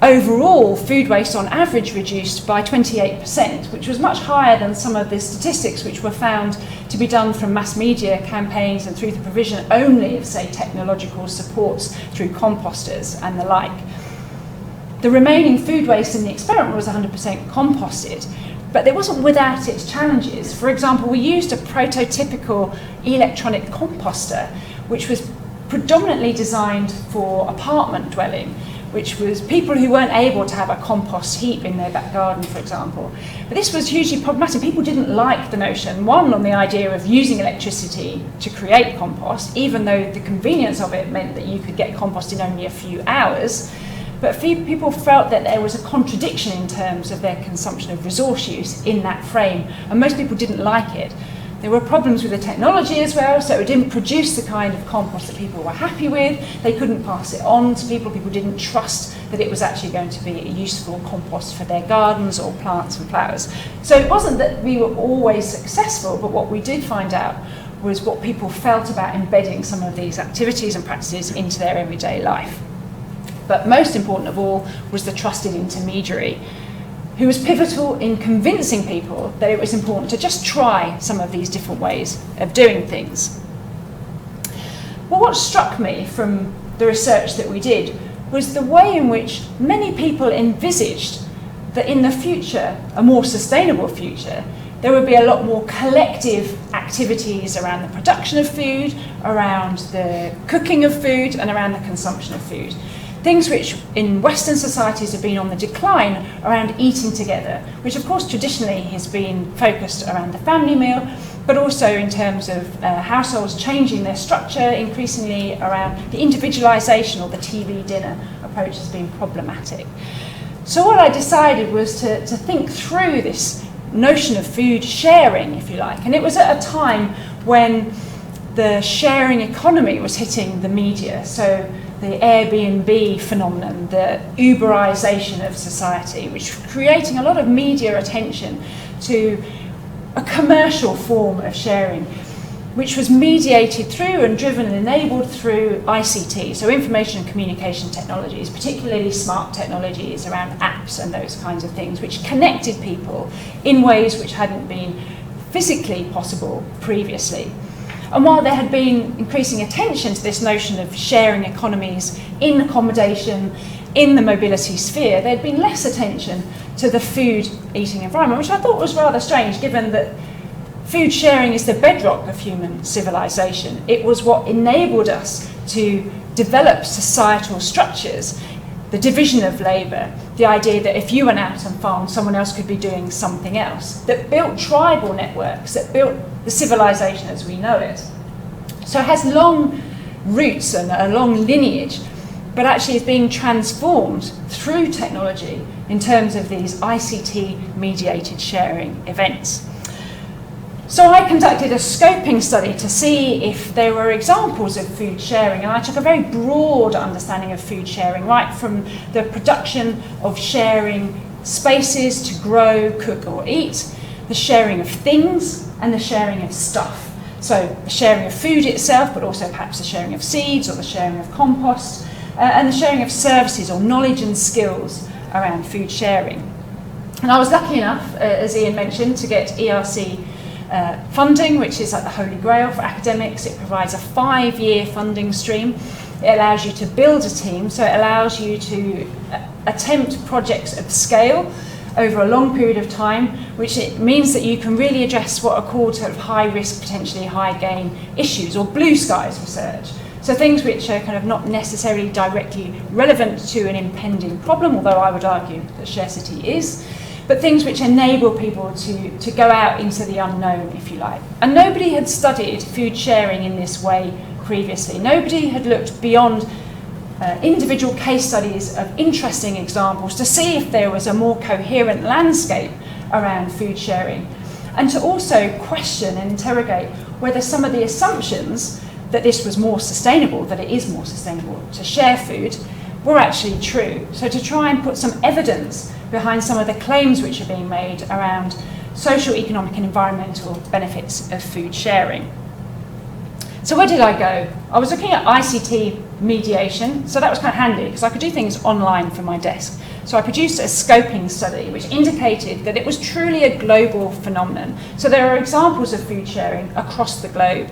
overall food waste on average reduced by 28%, which was much higher than some of the statistics which were found to be done from mass media campaigns and through the provision only of, say, technological supports through composters and the like. The remaining food waste in the experiment was 100% composted, but it wasn't without its challenges. For example, we used a prototypical electronic composter, which was predominantly designed for apartment dwelling, which was people who weren't able to have a compost heap in their back garden, for example. But this was hugely problematic. People didn't like the notion, one, on the idea of using electricity to create compost, even though the convenience of it meant that you could get compost in only a few hours. But people felt that there was a contradiction in terms of their consumption of resource use in that frame, and most people didn't like it. There were problems with the technology as well, so it didn't produce the kind of compost that people were happy with. They couldn't pass it on to people. People didn't trust that it was actually going to be a useful compost for their gardens or plants and flowers. So it wasn't that we were always successful, but what we did find out was what people felt about embedding some of these activities and practices into their everyday life. But most important of all was the trusted intermediary, who was pivotal in convincing people that it was important to just try some of these different ways of doing things. Well, what struck me from the research that we did was the way in which many people envisaged that in the future, a more sustainable future, there would be a lot more collective activities around the production of food, around the cooking of food, and around the consumption of food. Things which in Western societies have been on the decline around eating together, which of course traditionally has been focused around the family meal, but also in terms of households changing their structure, increasingly around the individualisation or the TV dinner approach has been problematic. So what I decided was to think through this notion of food sharing, if you like, and it was at a time when the sharing economy was hitting the media, so the Airbnb phenomenon, the Uberization of society, which was creating a lot of media attention to a commercial form of sharing, which was mediated through and driven and enabled through ICT, so information and communication technologies, particularly smart technologies around apps and those kinds of things, which connected people in ways which hadn't been physically possible previously. And while there had been increasing attention to this notion of sharing economies in accommodation, in the mobility sphere, there had been less attention to the food eating environment, which I thought was rather strange, given that food sharing is the bedrock of human civilization. It was what enabled us to develop societal structures, the division of labour, the idea that if you went out and farmed, someone else could be doing something else, that built tribal networks, that built the civilization as we know it. So it has long roots and a long lineage, but actually is being transformed through technology in terms of these ICT-mediated sharing events. So I conducted a scoping study to see if there were examples of food sharing, and I took a very broad understanding of food sharing, right from the production of sharing spaces to grow, cook or eat, the sharing of things and the sharing of stuff. So the sharing of food itself, but also perhaps the sharing of seeds or the sharing of compost, and the sharing of services or knowledge and skills around food sharing. And I was lucky enough, as Ian mentioned, to get ERC funding, which is like the holy grail for academics. It provides a 5-year funding stream. It allows you to build a team, so it allows you to attempt projects of scale over a long period of time, which it means that you can really address what are called sort of high risk, potentially high gain issues, or blue skies research. So things which are kind of not necessarily directly relevant to an impending problem, although I would argue that scarcity is, but things which enable people to go out into the unknown, if you like. And nobody had studied food sharing in this way previously. Nobody had looked beyond individual case studies of interesting examples to see if there was a more coherent landscape around food sharing, and to also question and interrogate whether some of the assumptions that this was more sustainable, that it is more sustainable to share food, were actually true. So to try and put some evidence behind some of the claims which are being made around social, economic and environmental benefits of food sharing. So where did I go? I was looking at ICT mediation, so that was kind of handy because I could do things online from my desk. So I produced a scoping study which indicated that it was truly a global phenomenon. So there are examples of food sharing across the globe.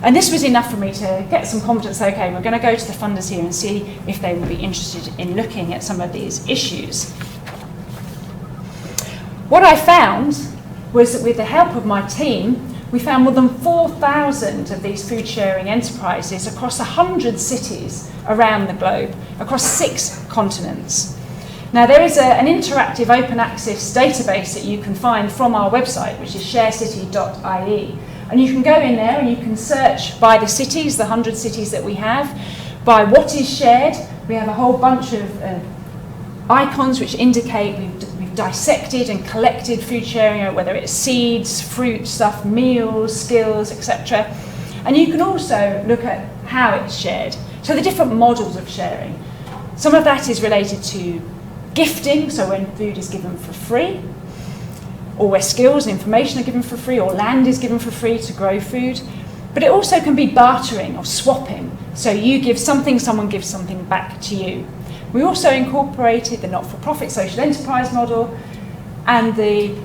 And this was enough for me to get some confidence, okay, we're going to go to the funders here and see if they would be interested in looking at some of these issues. What I found was that with the help of my team, we found more than 4,000 of these food sharing enterprises across 100 cities around the globe, across 6 continents. Now there is an interactive open access database that you can find from our website, which is sharecity.ie. And you can go in there and you can search by the cities, the 100 cities that we have, by what is shared. We have a whole bunch of icons which indicate we've dissected and collected food sharing, whether it's seeds, fruit stuff, meals, skills, etc. And you can also look at how it's shared. So the different models of sharing. Some of that is related to gifting, so when food is given for free, or where skills and information are given for free, or land is given for free to grow food. But it also can be bartering or swapping. So you give something, someone gives something back to you. We also incorporated the not-for-profit social enterprise model and the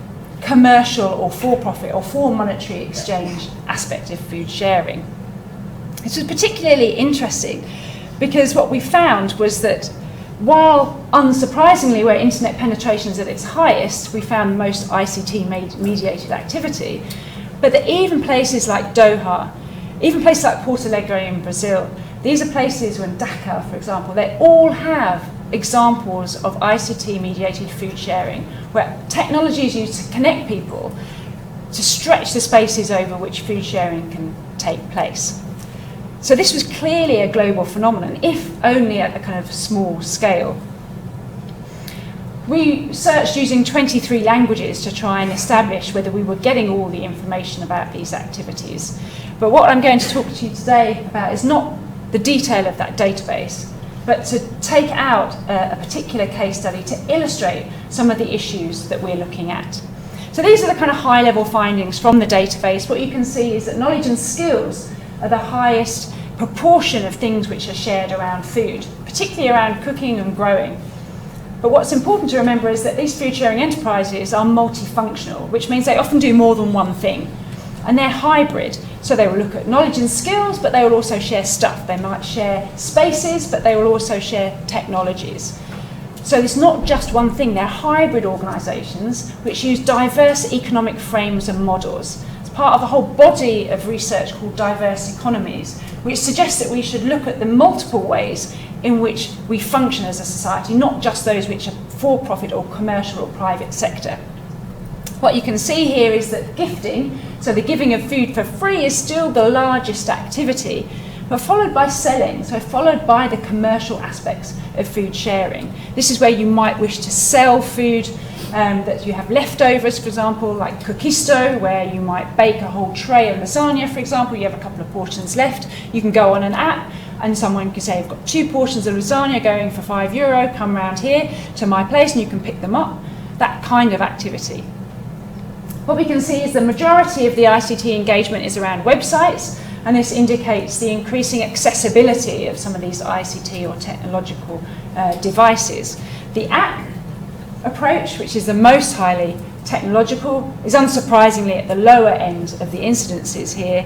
commercial or for-profit or for monetary exchange aspect of food sharing. This was particularly interesting because what we found was that while unsurprisingly where internet penetration is at its highest, we found most ICT-mediated activity, but that even places like Doha, even places like Porto Alegre in Brazil, these are places when Dakar, for example, they all have examples of ICT-mediated food sharing, where technology is used to connect people, to stretch the spaces over which food sharing can take place. So this was clearly a global phenomenon, if only at a kind of small scale. We searched using 23 languages to try and establish whether we were getting all the information about these activities. But what I'm going to talk to you today about is not the detail of that database, but to take out a particular case study to illustrate some of the issues that we're looking at. So these are the kind of high-level findings from the database. What you can see is that knowledge and skills are the highest proportion of things which are shared around food, particularly around cooking and growing. But what's important to remember is that these food sharing enterprises are multifunctional, which means they often do more than one thing. And they're hybrid, so they will look at knowledge and skills, but they will also share stuff. They might share spaces, but they will also share technologies. So it's not just one thing, they're hybrid organisations which use diverse economic frames and models. It's part of a whole body of research called diverse economies, which suggests that we should look at the multiple ways in which we function as a society, not just those which are for-profit or commercial or private sector. What you can see here is that gifting, so the giving of food for free, is still the largest activity, but followed by selling, so followed by the commercial aspects of food sharing. This is where you might wish to sell food that you have leftovers, for example, like cookisto, where you might bake a whole tray of lasagna, for example, you have a couple of portions left. You can go on an app and someone can say, I've got 2 portions of lasagna going for €5, come round here to my place and you can pick them up. That kind of activity. What we can see is the majority of the ICT engagement is around websites, and this indicates the increasing accessibility of some of these ICT or technological devices. The app approach, which is the most highly technological, is unsurprisingly at the lower end of the incidences here,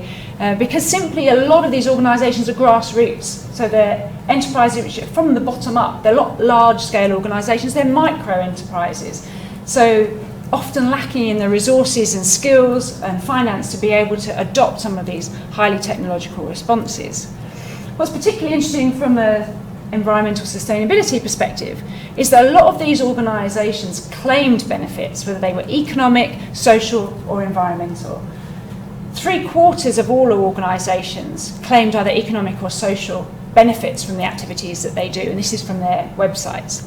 because simply a lot of these organisations are grassroots. So they're enterprises which are from the bottom up. They're not large-scale organisations, they're micro-enterprises. So often lacking in the resources and skills and finance to be able to adopt some of these highly technological responses. What's particularly interesting from an environmental sustainability perspective is that a lot of these organisations claimed benefits, whether they were economic, social or environmental. 3/4 of all organisations claimed either economic or social benefits from the activities that they do, and this is from their websites.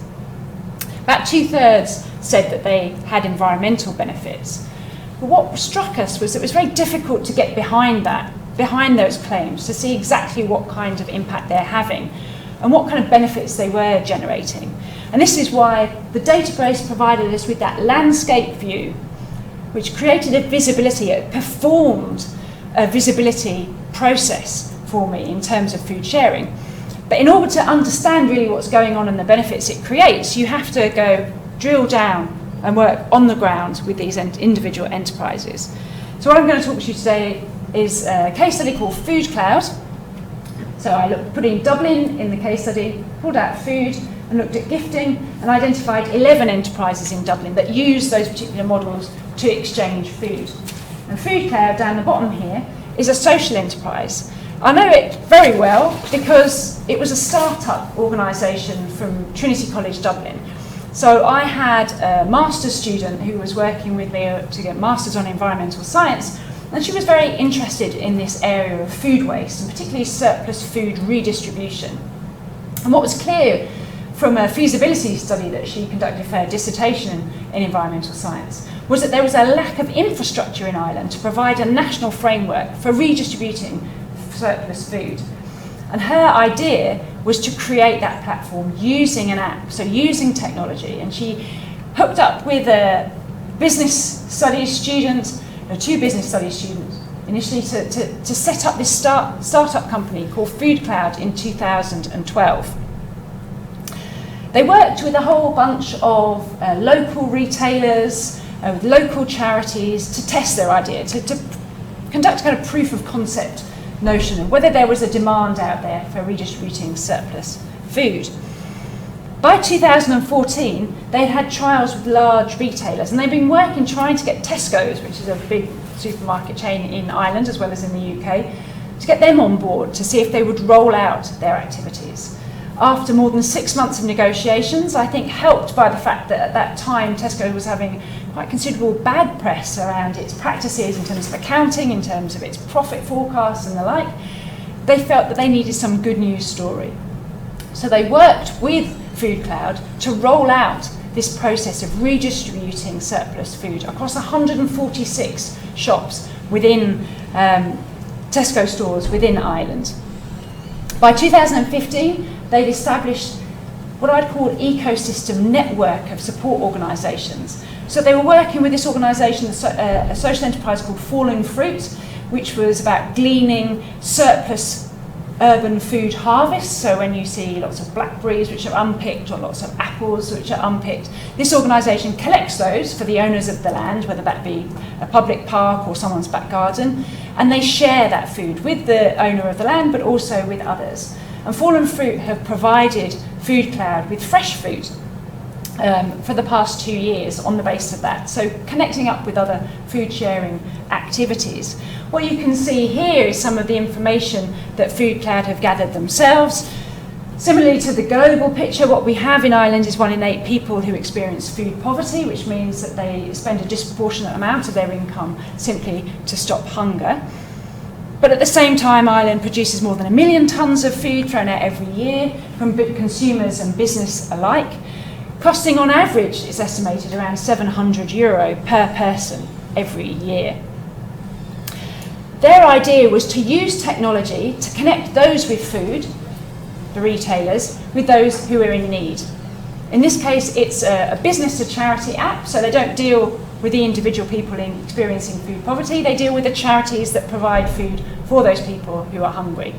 About 2/3 said that they had environmental benefits. But what struck us was that it was very difficult to get behind those claims, to see exactly what kind of impact they're having and what kind of benefits they were generating. And this is why the database provided us with that landscape view, which created a visibility, it performed a visibility process for me in terms of food sharing. But in order to understand really what's going on and the benefits it creates, you have to go drill down and work on the ground with these individual enterprises. So what I'm going to talk to you today is a case study called Food Cloud. So I put in Dublin in the case study, pulled out food and looked at gifting and identified 11 enterprises in Dublin that use those particular models to exchange food. And Food Cloud down the bottom here is a social enterprise. I know it very well because it was a start-up organisation from Trinity College Dublin. So I had a master's student who was working with me to get masters on environmental science, and she was very interested in this area of food waste, and particularly surplus food redistribution. And what was clear from a feasibility study that she conducted for her dissertation in environmental science, was that there was a lack of infrastructure in Ireland to provide a national framework for redistributing surplus food. And her idea was to create that platform using an app, so using technology. And she hooked up with a business studies student, two business studies students, initially to set up this startup company called Food Cloud in 2012. They worked with a whole bunch of local retailers, with local charities to test their idea, to conduct a kind of proof of concept notion of whether there was a demand out there for redistributing surplus food. By 2014, they had trials with large retailers, and they've been working trying to get Tesco's, which is a big supermarket chain in Ireland as well as in the UK, to get them on board to see if they would roll out their activities. After more than 6 months of negotiations, I think helped by the fact that at that time Tesco was having quite considerable bad press around its practices in terms of accounting, in terms of its profit forecasts and the like, they felt that they needed some good news story. So they worked with Food Cloud to roll out this process of redistributing surplus food across 146 shops within Tesco stores within Ireland. By 2015, they'd established what I'd call an ecosystem network of support organisations. So they were working with this organisation, a social enterprise called Fallen Fruit, which was about gleaning surplus urban food harvests. So when you see lots of blackberries which are unpicked or lots of apples which are unpicked, this organisation collects those for the owners of the land, whether that be a public park or someone's back garden, and they share that food with the owner of the land but also with others. And Fallen Fruit have provided Food Cloud with fresh food for the past 2 years on the basis of that, so connecting up with other food sharing activities. What you can see here is some of the information that Food Cloud have gathered themselves. Similarly to the global picture, what we have in Ireland is 1 in 8 people who experience food poverty, which means that they spend a disproportionate amount of their income simply to stop hunger. But at the same time, Ireland produces more than 1 million tonnes of food thrown out every year from consumers and business alike, costing on average, it's estimated, around €700 per person every year. Their idea was to use technology to connect those with food, the retailers, with those who are in need. In this case, it's a business to charity app, so they don't deal with the individual people experiencing food poverty, they deal with the charities that provide food for those people who are hungry.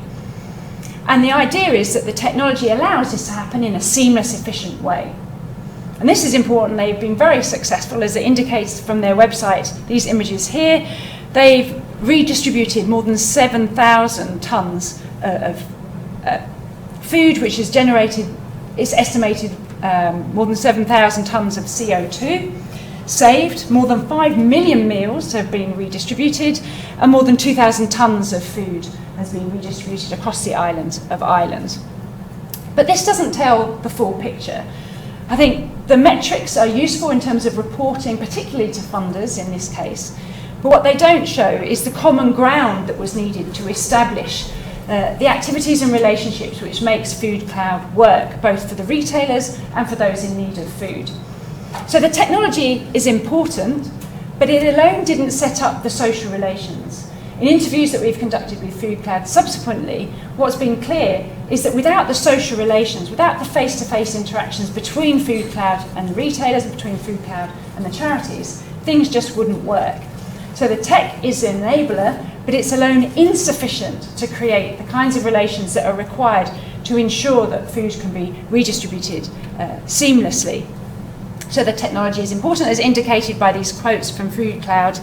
And the idea is that the technology allows this to happen in a seamless, efficient way. And this is important. They've been very successful, as it indicates from their website, these images here. They've redistributed more than 7,000 tonnes of food, which has generated, it's estimated, more than 7,000 tonnes of CO2, saved, more than 5 million meals have been redistributed, and more than 2,000 tonnes of food has been redistributed across the island of Ireland. But this doesn't tell the full picture. I think the metrics are useful in terms of reporting, particularly to funders in this case, but what they don't show is the common ground that was needed to establish the activities and relationships which makes Food Cloud work, both for the retailers and for those in need of food. So the technology is important, but it alone didn't set up the social relations. In interviews that we've conducted with Food Cloud subsequently, what's been clear is that without the social relations, without the face-to-face interactions between Food Cloud and the retailers, and between Food Cloud and the charities, things just wouldn't work. So the tech is an enabler, but it's alone insufficient to create the kinds of relations that are required to ensure that food can be redistributed seamlessly. So the technology is important, as indicated by these quotes from Food Cloud,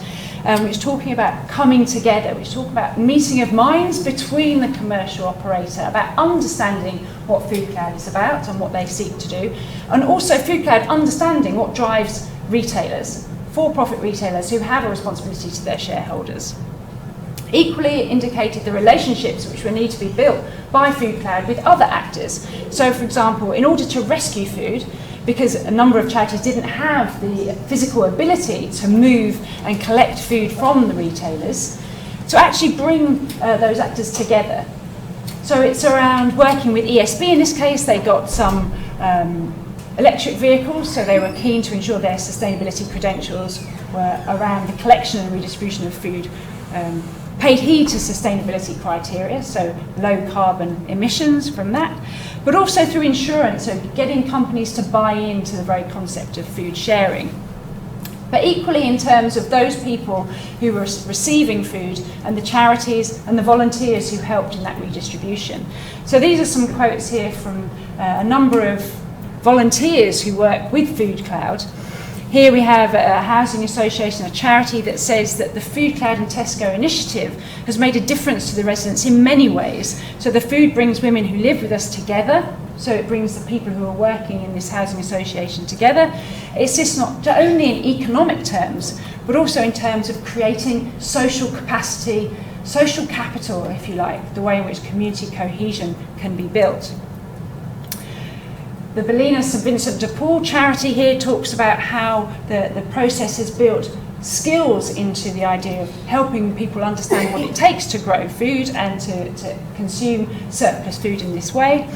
which is talking about coming together, which talk about meeting of minds between the commercial operator, about understanding what Food Cloud is about and what they seek to do, and also Food Cloud understanding what drives retailers, for-profit retailers who have a responsibility to their shareholders. Equally, it indicated the relationships which will need to be built by Food Cloud with other actors. So, for example, in order to rescue food, because a number of charities didn't have the physical ability to move and collect food from the retailers, to actually bring those actors together. So it's around working with ESB in this case. They got some electric vehicles, so they were keen to ensure their sustainability credentials were around the collection and redistribution of food, paid heed to sustainability criteria, so low carbon emissions from that, but also through insurance, so getting companies to buy into the very concept of food sharing. But equally in terms of those people who were receiving food and the charities and the volunteers who helped in that redistribution. So these are some quotes here from a number of volunteers who work with Food Cloud. Here we have a housing association, a charity that says that the Food Cloud and Tesco initiative has made a difference to the residents in many ways. So the food brings women who live with us together, so it brings the people who are working in this housing association together. It's just not only in economic terms, but also in terms of creating social capacity, social capital, if you like, the way in which community cohesion can be built. The Bellina St Vincent de Paul charity here talks about how the process has built skills into the idea of helping people understand what it takes to grow food and to consume surplus food in this way,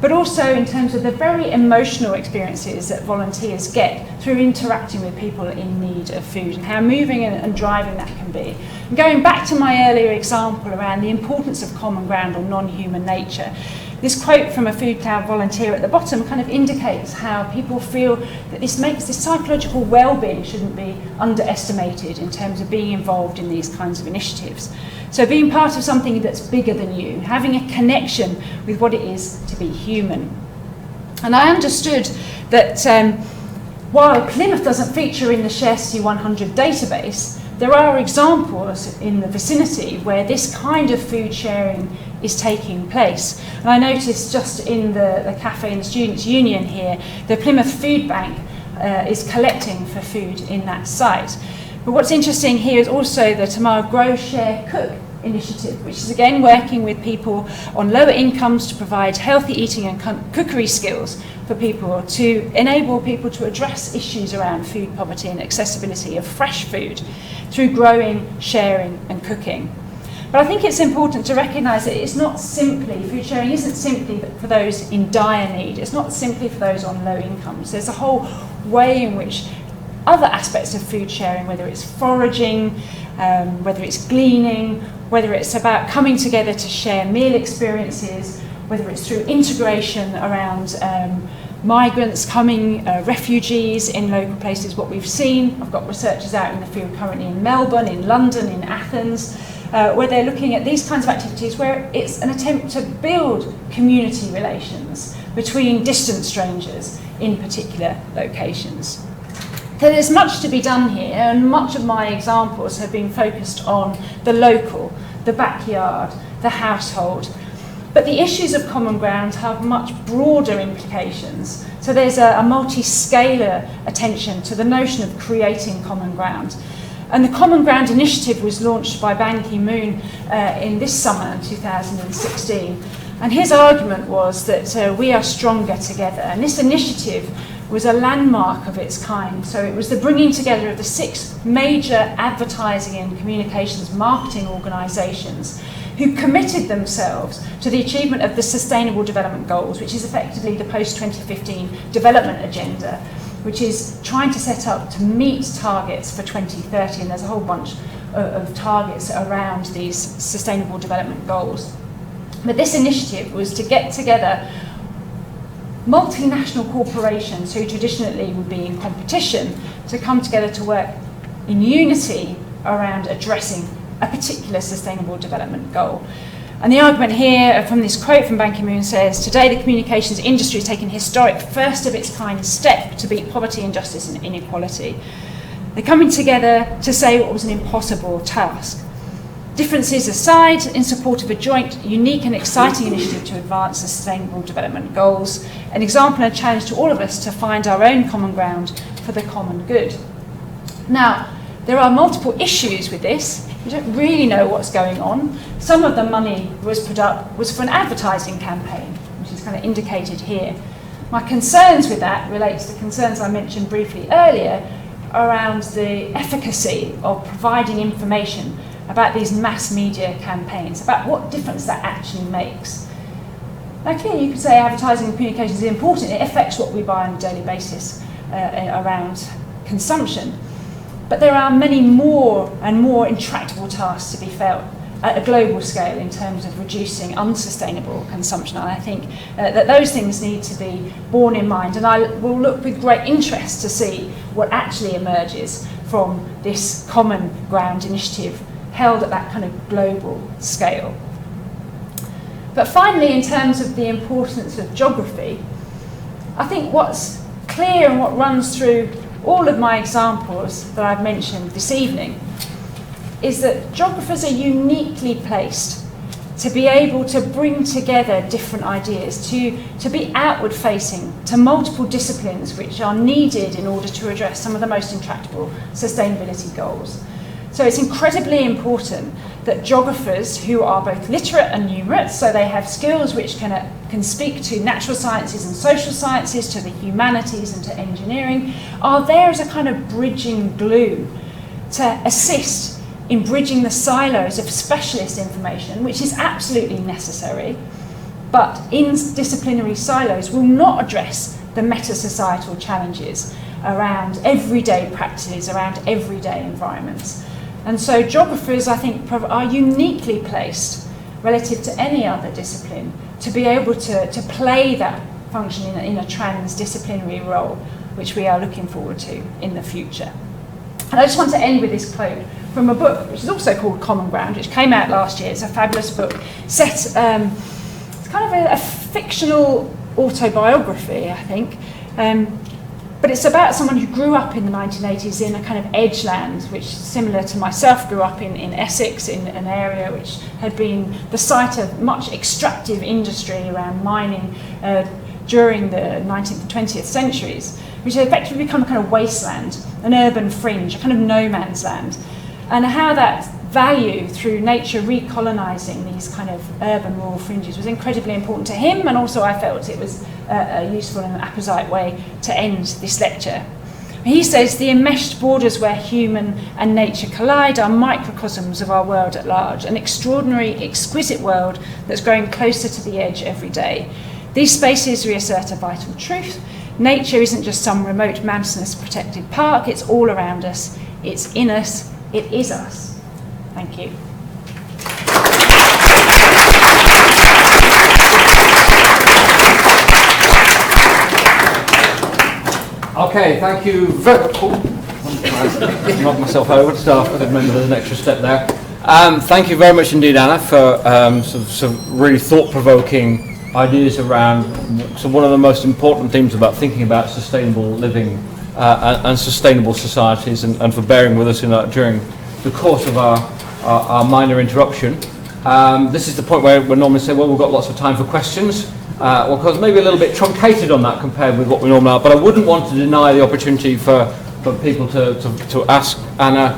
but also in terms of the very emotional experiences that volunteers get through interacting with people in need of food and how moving and driving that can be. And going back to my earlier example around the importance of common ground or non-human nature, this quote from a Food Cloud volunteer at the bottom kind of indicates how people feel that this psychological well-being shouldn't be underestimated in terms of being involved in these kinds of initiatives. So being part of something that's bigger than you, having a connection with what it is to be human. And I understood that while Plymouth doesn't feature in the Scarcity 100 database, there are examples in the vicinity where this kind of food sharing is taking place. And I noticed just in the cafe in the Students' Union here, the Plymouth Food Bank is collecting for food in that site. But what's interesting here is also the Tamar Grow Share Cook initiative, which is again working with people on lower incomes to provide healthy eating and cookery skills for people, to enable people to address issues around food poverty and accessibility of fresh food through growing, sharing and cooking. But I think it's important to recognise that it's not simply, food sharing isn't simply for those in dire need, it's not simply for those on low incomes. There's a whole way in which other aspects of food sharing, whether it's foraging, whether it's gleaning, whether it's about coming together to share meal experiences, whether it's through integration around migrants coming, refugees in local places, what we've seen. I've got researchers out in the field currently in Melbourne, in London, in Athens, where they're looking at these kinds of activities where it's an attempt to build community relations between distant strangers in particular locations. So there's much to be done here, and much of my examples have been focused on the local, the backyard, the household. But the issues of common ground have much broader implications. So there's a multi-scalar attention to the notion of creating common ground. And the Common Ground Initiative was launched by Ban Ki-moon in this summer in 2016. And his argument was that we are stronger together. And this initiative was a landmark of its kind. So it was the bringing together of the 6 major advertising and communications marketing organisations who committed themselves to the achievement of the Sustainable Development Goals, which is effectively the post-2015 development agenda, which is trying to set up to meet targets for 2030, and there's a whole bunch of targets around these Sustainable Development Goals. But this initiative was to get together multinational corporations who traditionally would be in competition to come together to work in unity around addressing a particular sustainable development goal. And the argument here from this quote from Ban Ki-moon says, today the communications industry has taken a historic first of its kind step to beat poverty, injustice and inequality. They're coming together to say what was an impossible task. Differences aside, in support of a joint, unique and exciting initiative to advance the Sustainable Development Goals, an example and a challenge to all of us to find our own common ground for the common good. Now, there are multiple issues with this. We don't really know what's going on. Some of the money was put up was for an advertising campaign, which is kind of indicated here. My concerns with that relate to the concerns I mentioned briefly earlier around the efficacy of providing information about these mass media campaigns, about what difference that actually makes. Now clearly you could say advertising and communication is important. It affects what we buy on a daily basis around consumption. But there are many more and more intractable tasks to be felt at a global scale in terms of reducing unsustainable consumption. And I think that those things need to be borne in mind. And I will look with great interest to see what actually emerges from this Common Ground initiative held at that kind of global scale. But finally, in terms of the importance of geography, I think what's clear and what runs through all of my examples that I've mentioned this evening is that geographers are uniquely placed to be able to bring together different ideas, to be outward facing to multiple disciplines which are needed in order to address some of the most intractable sustainability goals. So it's incredibly important that geographers who are both literate and numerate, so they have skills which can speak to natural sciences and social sciences, to the humanities and to engineering, are there as a kind of bridging glue to assist in bridging the silos of specialist information, which is absolutely necessary, but interdisciplinary silos will not address the meta-societal challenges around everyday practices, around everyday environments. And so geographers, I think, are uniquely placed relative to any other discipline to be able to play that function in a transdisciplinary role, which we are looking forward to in the future. And I just want to end with this quote from a book which is also called Common Ground, which came out last year. It's a fabulous book set, it's kind of a fictional autobiography, I think, but it's about someone who grew up in the 1980s in a kind of edgeland, which, similar to myself, grew up in Essex, in an area which had been the site of much extractive industry around mining during the 19th and 20th centuries, which had effectively become a kind of wasteland, an urban fringe, a kind of no man's land. And how that value through nature recolonising these kind of urban rural fringes was incredibly important to him, and also I felt it was a useful and an apposite way to end this lecture. He says the enmeshed borders where human and nature collide are microcosms of our world at large, an extraordinary, exquisite world that's growing closer to the edge every day. These spaces reassert a vital truth. Nature isn't just some remote mountainous protected park, it's all around us, it's in us, it is us. Thank you. Okay, thank you very much. Knocked myself over, so I didn't remember there's an extra step there. Thank you very much indeed, Anna, for some really thought-provoking ideas around one of the most important themes about thinking about sustainable living and sustainable societies, and for bearing with us during the course of our minor interruption. This is the point where we normally say, well, we've got lots of time for questions. Well, because maybe a little bit truncated on that compared with what we normally are, but I wouldn't want to deny the opportunity for people to ask Anna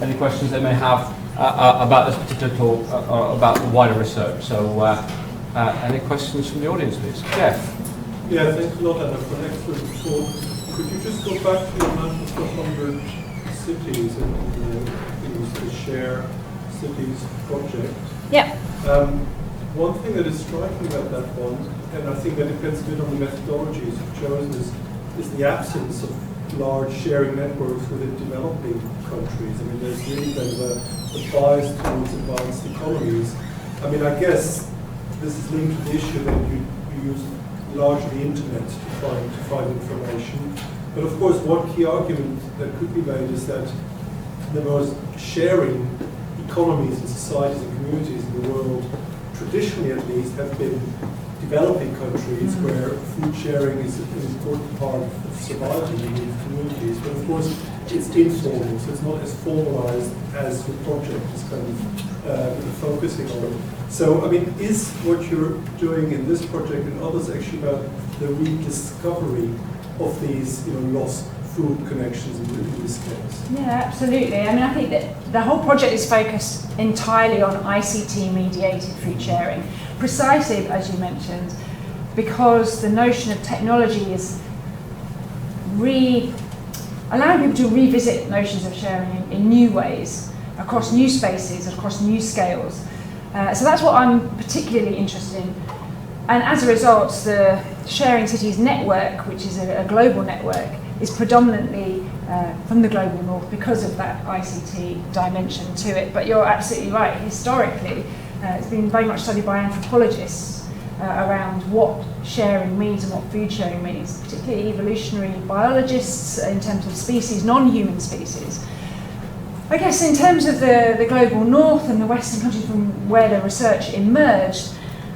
any questions they may have about this particular talk or about the wider research. So any questions from the audience, please? Jeff? Yeah, thanks a lot, Anna, for an excellent talk. Could you just go back to your map of the 100 cities and the Share Cities project? Yeah. One thing that is striking about that one, and I think that depends a bit on the methodologies you've chosen, is the absence of large sharing networks within developing countries. I mean, there's really kind of a bias towards advanced economies. I mean, I guess this is linked to the issue that you use largely internet to find information. But of course, one key argument that could be made is that the most sharing economies and societies and communities in the world, traditionally at least, have been developing countries where food sharing is an important part of survival in these communities. But of course, it's informal, so it's not as formalized as the project is kind of focusing on. So, I mean, is what you're doing in this project and others actually about the rediscovery of these, lost food connections in this case? Yeah, absolutely. I mean, I think that the whole project is focused entirely on ICT-mediated food sharing, precisely, as you mentioned, because the notion of technology is allowing people to revisit notions of sharing in new ways, across new spaces, across new scales. So that's what I'm particularly interested in. And as a result, the Sharing Cities network, which is a global network, is predominantly from the global north because of that ICT dimension to it. But you're absolutely right. Historically, it's been very much studied by anthropologists around what sharing means and what food sharing means, particularly evolutionary biologists in terms of species, non-human species. I guess in terms of the global north and the Western countries from where the research emerged,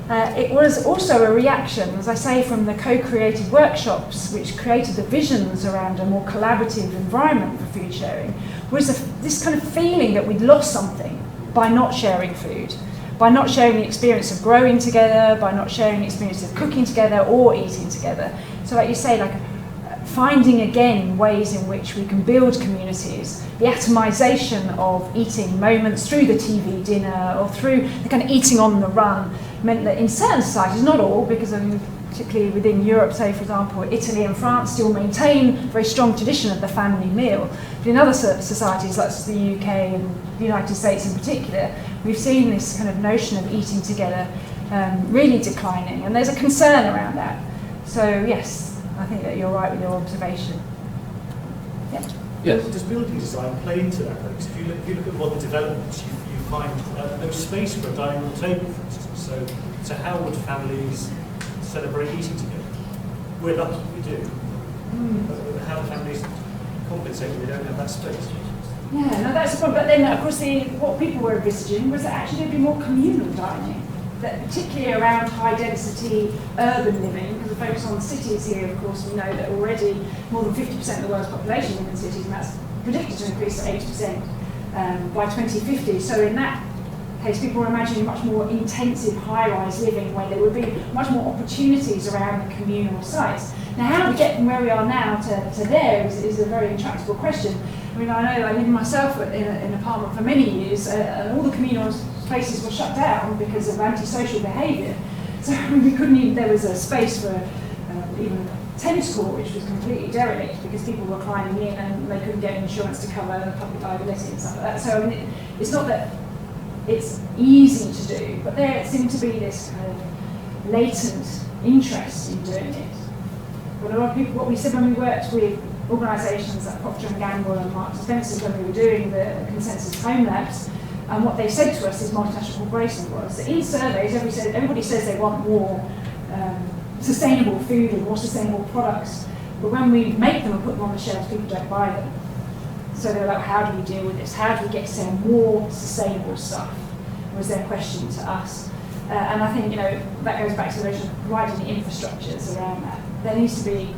it was also a reaction, as I say, from the co-created workshops which created the visions around a more collaborative environment for food sharing, was this kind of feeling that we'd lost something by not sharing food, by not sharing the experience of growing together, by not sharing the experience of cooking together or eating together. So like you say, like finding again ways in which we can build communities, the atomization of eating moments through the TV dinner or through the kind of eating on the run meant that in certain societies, not all, because particularly within Europe, say for example, Italy and France still maintain a very strong tradition of the family meal. But in other societies, like the UK and the United States in particular, we've seen this kind of notion of eating together really declining, and there's a concern around that. So yes, I think that you're right with your observation. Yeah. Yes. Does building design play into that? Because if you look at modern developments, you find no space for a dining room table, for instance. So how would families celebrate eating together? We're lucky we do. But how do families compensate when they don't have that space? Yeah, no, that's the problem. But then, of course, what people were envisaging was that actually there'd be more communal dining, that particularly around high-density urban living, because the focus on cities here, of course, we know that already more than 50% of the world's population live in cities, and that's predicted to increase to 80% by 2050. So in that case, people were imagining much more intensive high-rise living, where there would be much more opportunities around the communal sites. Now, how we get from where we are now to there is a very intractable question. I mean, I know I lived myself in an apartment for many years, and all the communal places were shut down because of antisocial behaviour. So we couldn't even, there was a space for even a tennis court, which was completely derelict because people were climbing in and they couldn't get insurance to cover the public liability and stuff like that. So I mean, it's not that it's easy to do, but there seemed to be this kind of latent interest in doing it. But a lot of people, what we said when we worked with organisations like Procter & Gamble and Marks & Spencer when we were doing the Consensus Home Labs, and what they said to us as multinational corporations was that in surveys, everybody says they want more sustainable food and more sustainable products, but when we make them and put them on the shelves, people don't buy them. So they're like, how do we deal with this? How do we get to sell more sustainable stuff? Was their question to us. And I think, that goes back to the notion of providing the infrastructures around that. There needs to be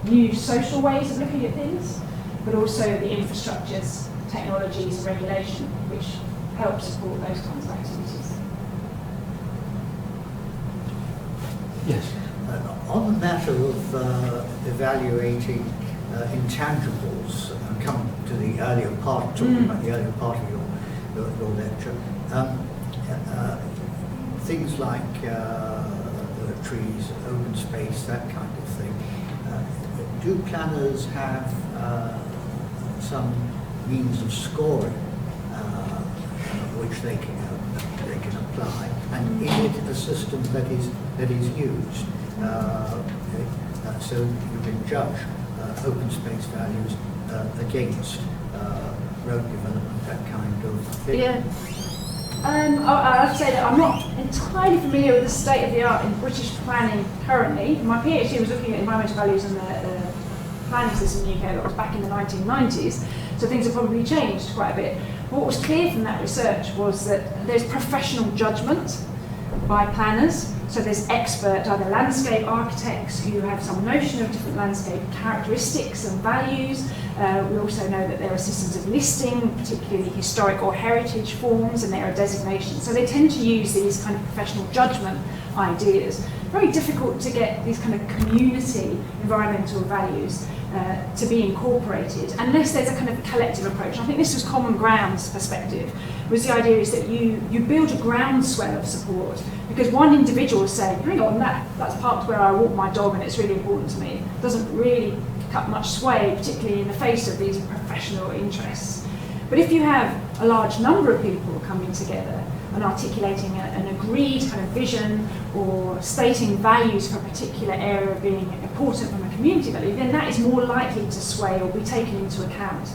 new social ways of looking at things, but also the infrastructures, technologies, and regulation, which help support those kinds of activities. Yes. On the matter of evaluating intangibles, and come to the earlier part, talking about the earlier part of your lecture, things like trees, open space, that kind of thing. Do planners have some means of scoring which they can apply, and is it a system that is used? So you can judge open space values against road development, that kind of thing. Yeah. I have to say that I'm not entirely familiar with the state of the art in British planning currently. My PhD was looking at environmental values and the planning system in the UK. That was back in the 1990s, so things have probably changed quite a bit. What was clear from that research was that there's professional judgment by planners. So there's expert, either landscape architects who have some notion of different landscape characteristics and values. We also know that there are systems of listing, particularly historic or heritage forms, and there are designations. So they tend to use these kind of professional judgment ideas. Very difficult to get these kind of community environmental values to be incorporated unless there's a kind of collective approach. I think this was Common Ground's perspective, was the idea is that you build a groundswell of support, because one individual is saying, hang on, that's parked where I walk my dog and it's really important to me. It doesn't really cut much sway, particularly in the face of these professional interests. But if you have a large number of people coming together, and articulating an agreed kind of vision or stating values for a particular area being important from a community value, then that is more likely to sway or be taken into account.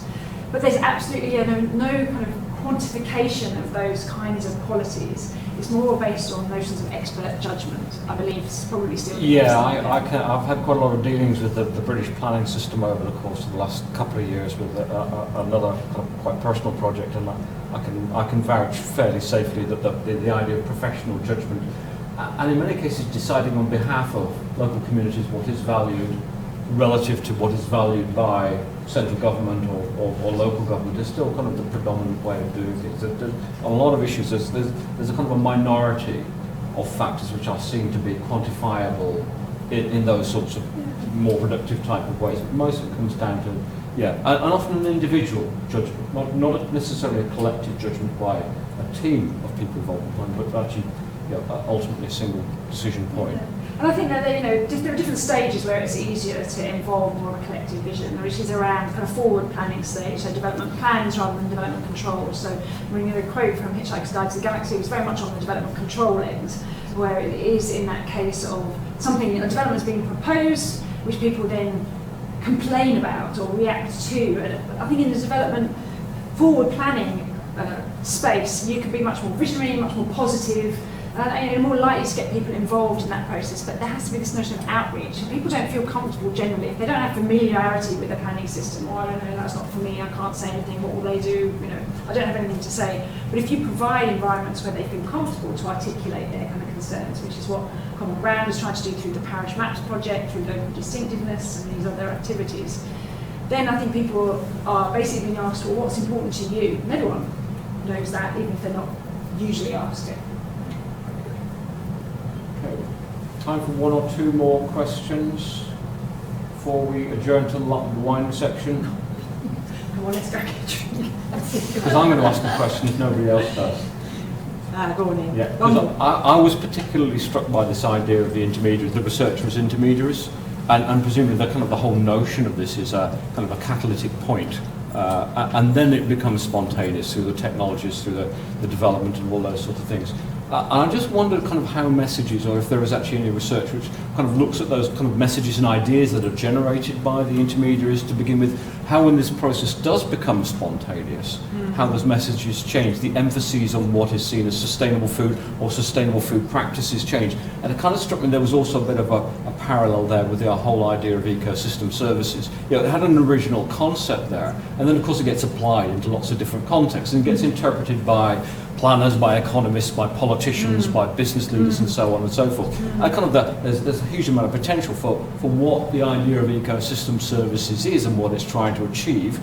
But there's absolutely no kind of quantification of those kinds of qualities. It's more based on notions of expert judgment, I believe. It's probably still the case. I've had quite a lot of dealings with the British planning system over the course of the last couple of years with another kind of quite personal project, and I can vouch fairly safely that the idea of professional judgment, and in many cases deciding on behalf of local communities what is valued relative to what is valued by central government or local government, is still kind of the predominant way of doing things. There's a lot of issues. There's a kind of a minority of factors which are seen to be quantifiable in those sorts of more productive type of ways. But most of it comes down to, and often an individual judgment, not necessarily a collective judgment by a team of people involved in planning, but actually ultimately a single decision point. And I think that there are different stages where it's easier to involve more of a collective vision, which is around kind of forward planning stage, so development plans rather than development controls. So reading a quote from Hitchhiker's Guide to the Galaxy, was very much on the development control end, where it is in that case of a development is being proposed, which people then complain about or react to. And I think in the development forward planning space, you can be much more visionary, much more positive, and more likely to get people involved in that process. But there has to be this notion of outreach. And people don't feel comfortable generally if they don't have familiarity with the planning system. Or I don't know, that's not for me, I can't say anything, what will they do? I don't have anything to say. But if you provide environments where they feel comfortable to articulate their kind of concerns, which is what Common Ground is trying to do through the Parish Maps project, through local distinctiveness and these other activities, then I think people are basically being asked, well, what's important to you? And everyone knows that, even if they're not usually asked it. Time for one or two more questions before we adjourn to the wine section. Come on, let's go get a drink. Because I'm going to ask a question if nobody else does. Go on in. Yeah, I was particularly struck by this idea of the intermediaries, the researcher as intermediaries, and presumably the kind of the whole notion of this is a kind of a catalytic point. And then it becomes spontaneous through the technologies, through the development and all those sort of things. I just wondered kind of how messages, or if there is actually any research which kind of looks at those kind of messages and ideas that are generated by the intermediaries to begin with, how when this process does become spontaneous, how those messages change, the emphases on what is seen as sustainable food or sustainable food practices change. And it kind of struck me there was also a bit of a parallel there with the whole idea of ecosystem services. It had an original concept there, and then of course it gets applied into lots of different contexts and gets interpreted by planners, by economists, by politicians, by business leaders, and so on and so forth. There's a huge amount of potential for what the idea of ecosystem services is and what it's trying to achieve,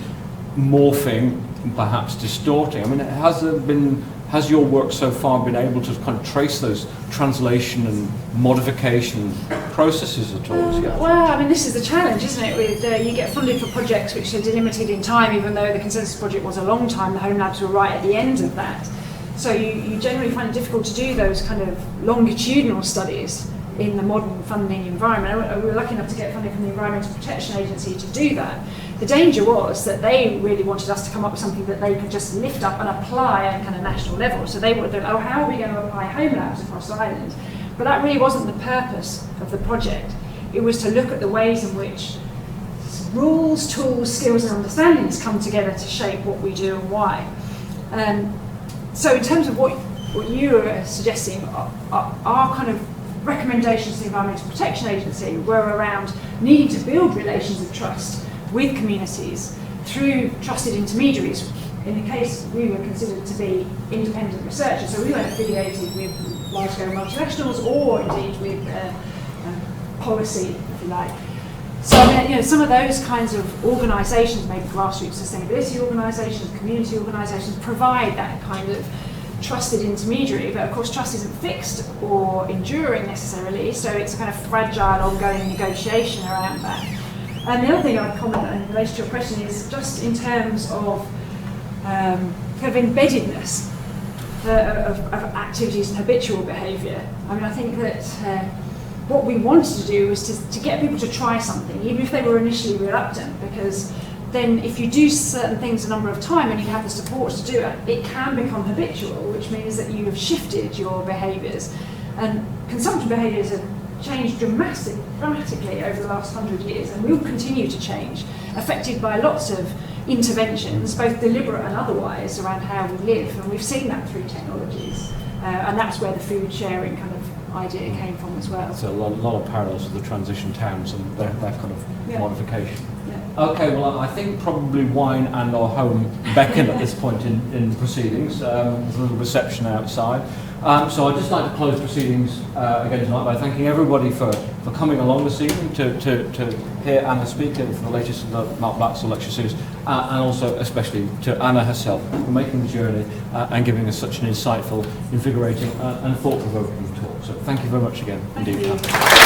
morphing, perhaps distorting. I mean, has your work so far been able to kind of trace those translation and modification processes at all? Well, I mean, this is the challenge, isn't it? With you get funded for projects which are delimited in time, even though the consensus project was a long time, the home labs were right at the end of that. So you generally find it difficult to do those kind of longitudinal studies in the modern funding environment. We were lucky enough to get funding from the Environmental Protection Agency to do that. The danger was that they really wanted us to come up with something that they could just lift up and apply at kind of national level. So they would have thought, how are we going to apply home labs across Ireland? But that really wasn't the purpose of the project. It was to look at the ways in which rules, tools, skills and understandings come together to shape what we do and why. So in terms of what you are suggesting, our kind of recommendations to the Environmental Protection Agency were around needing to build relations of trust with communities through trusted intermediaries. In the case, we were considered to be independent researchers, so we weren't affiliated with large-scale multinationals or indeed with policy, if you like. So I mean, some of those kinds of organisations, maybe grassroots sustainability organisations, community organisations, provide that kind of trusted intermediary. But of course, trust isn't fixed or enduring necessarily, so it's a kind of fragile, ongoing negotiation around that. And the other thing I'd comment on in relation to your question is just in terms of kind of embeddedness of activities and habitual behaviour. I mean, I think that what we wanted to do was to get people to try something, even if they were initially reluctant, because then if you do certain things a number of times and you have the support to do it, it can become habitual, which means that you have shifted your behaviours. And consumption behaviours have changed dramatically over the last 100 years and will continue to change, affected by lots of interventions, both deliberate and otherwise, around how we live. And we've seen that through technologies. And that's where the food sharing kind of idea came from as well. So a lot of parallels with the transition towns and their kind of modification. Yeah. Okay, well, I think probably wine and or home beckon at this point in proceedings. There's a little reception outside. So I'd just like to close proceedings again tonight by thanking everybody for coming along this evening to hear Anna speak for the latest of the Mark Blacksell Lecture Series, and also especially to Anna herself for making the journey and giving us such an insightful, invigorating and thought-provoking talk. So thank you very much again indeed. Thank you.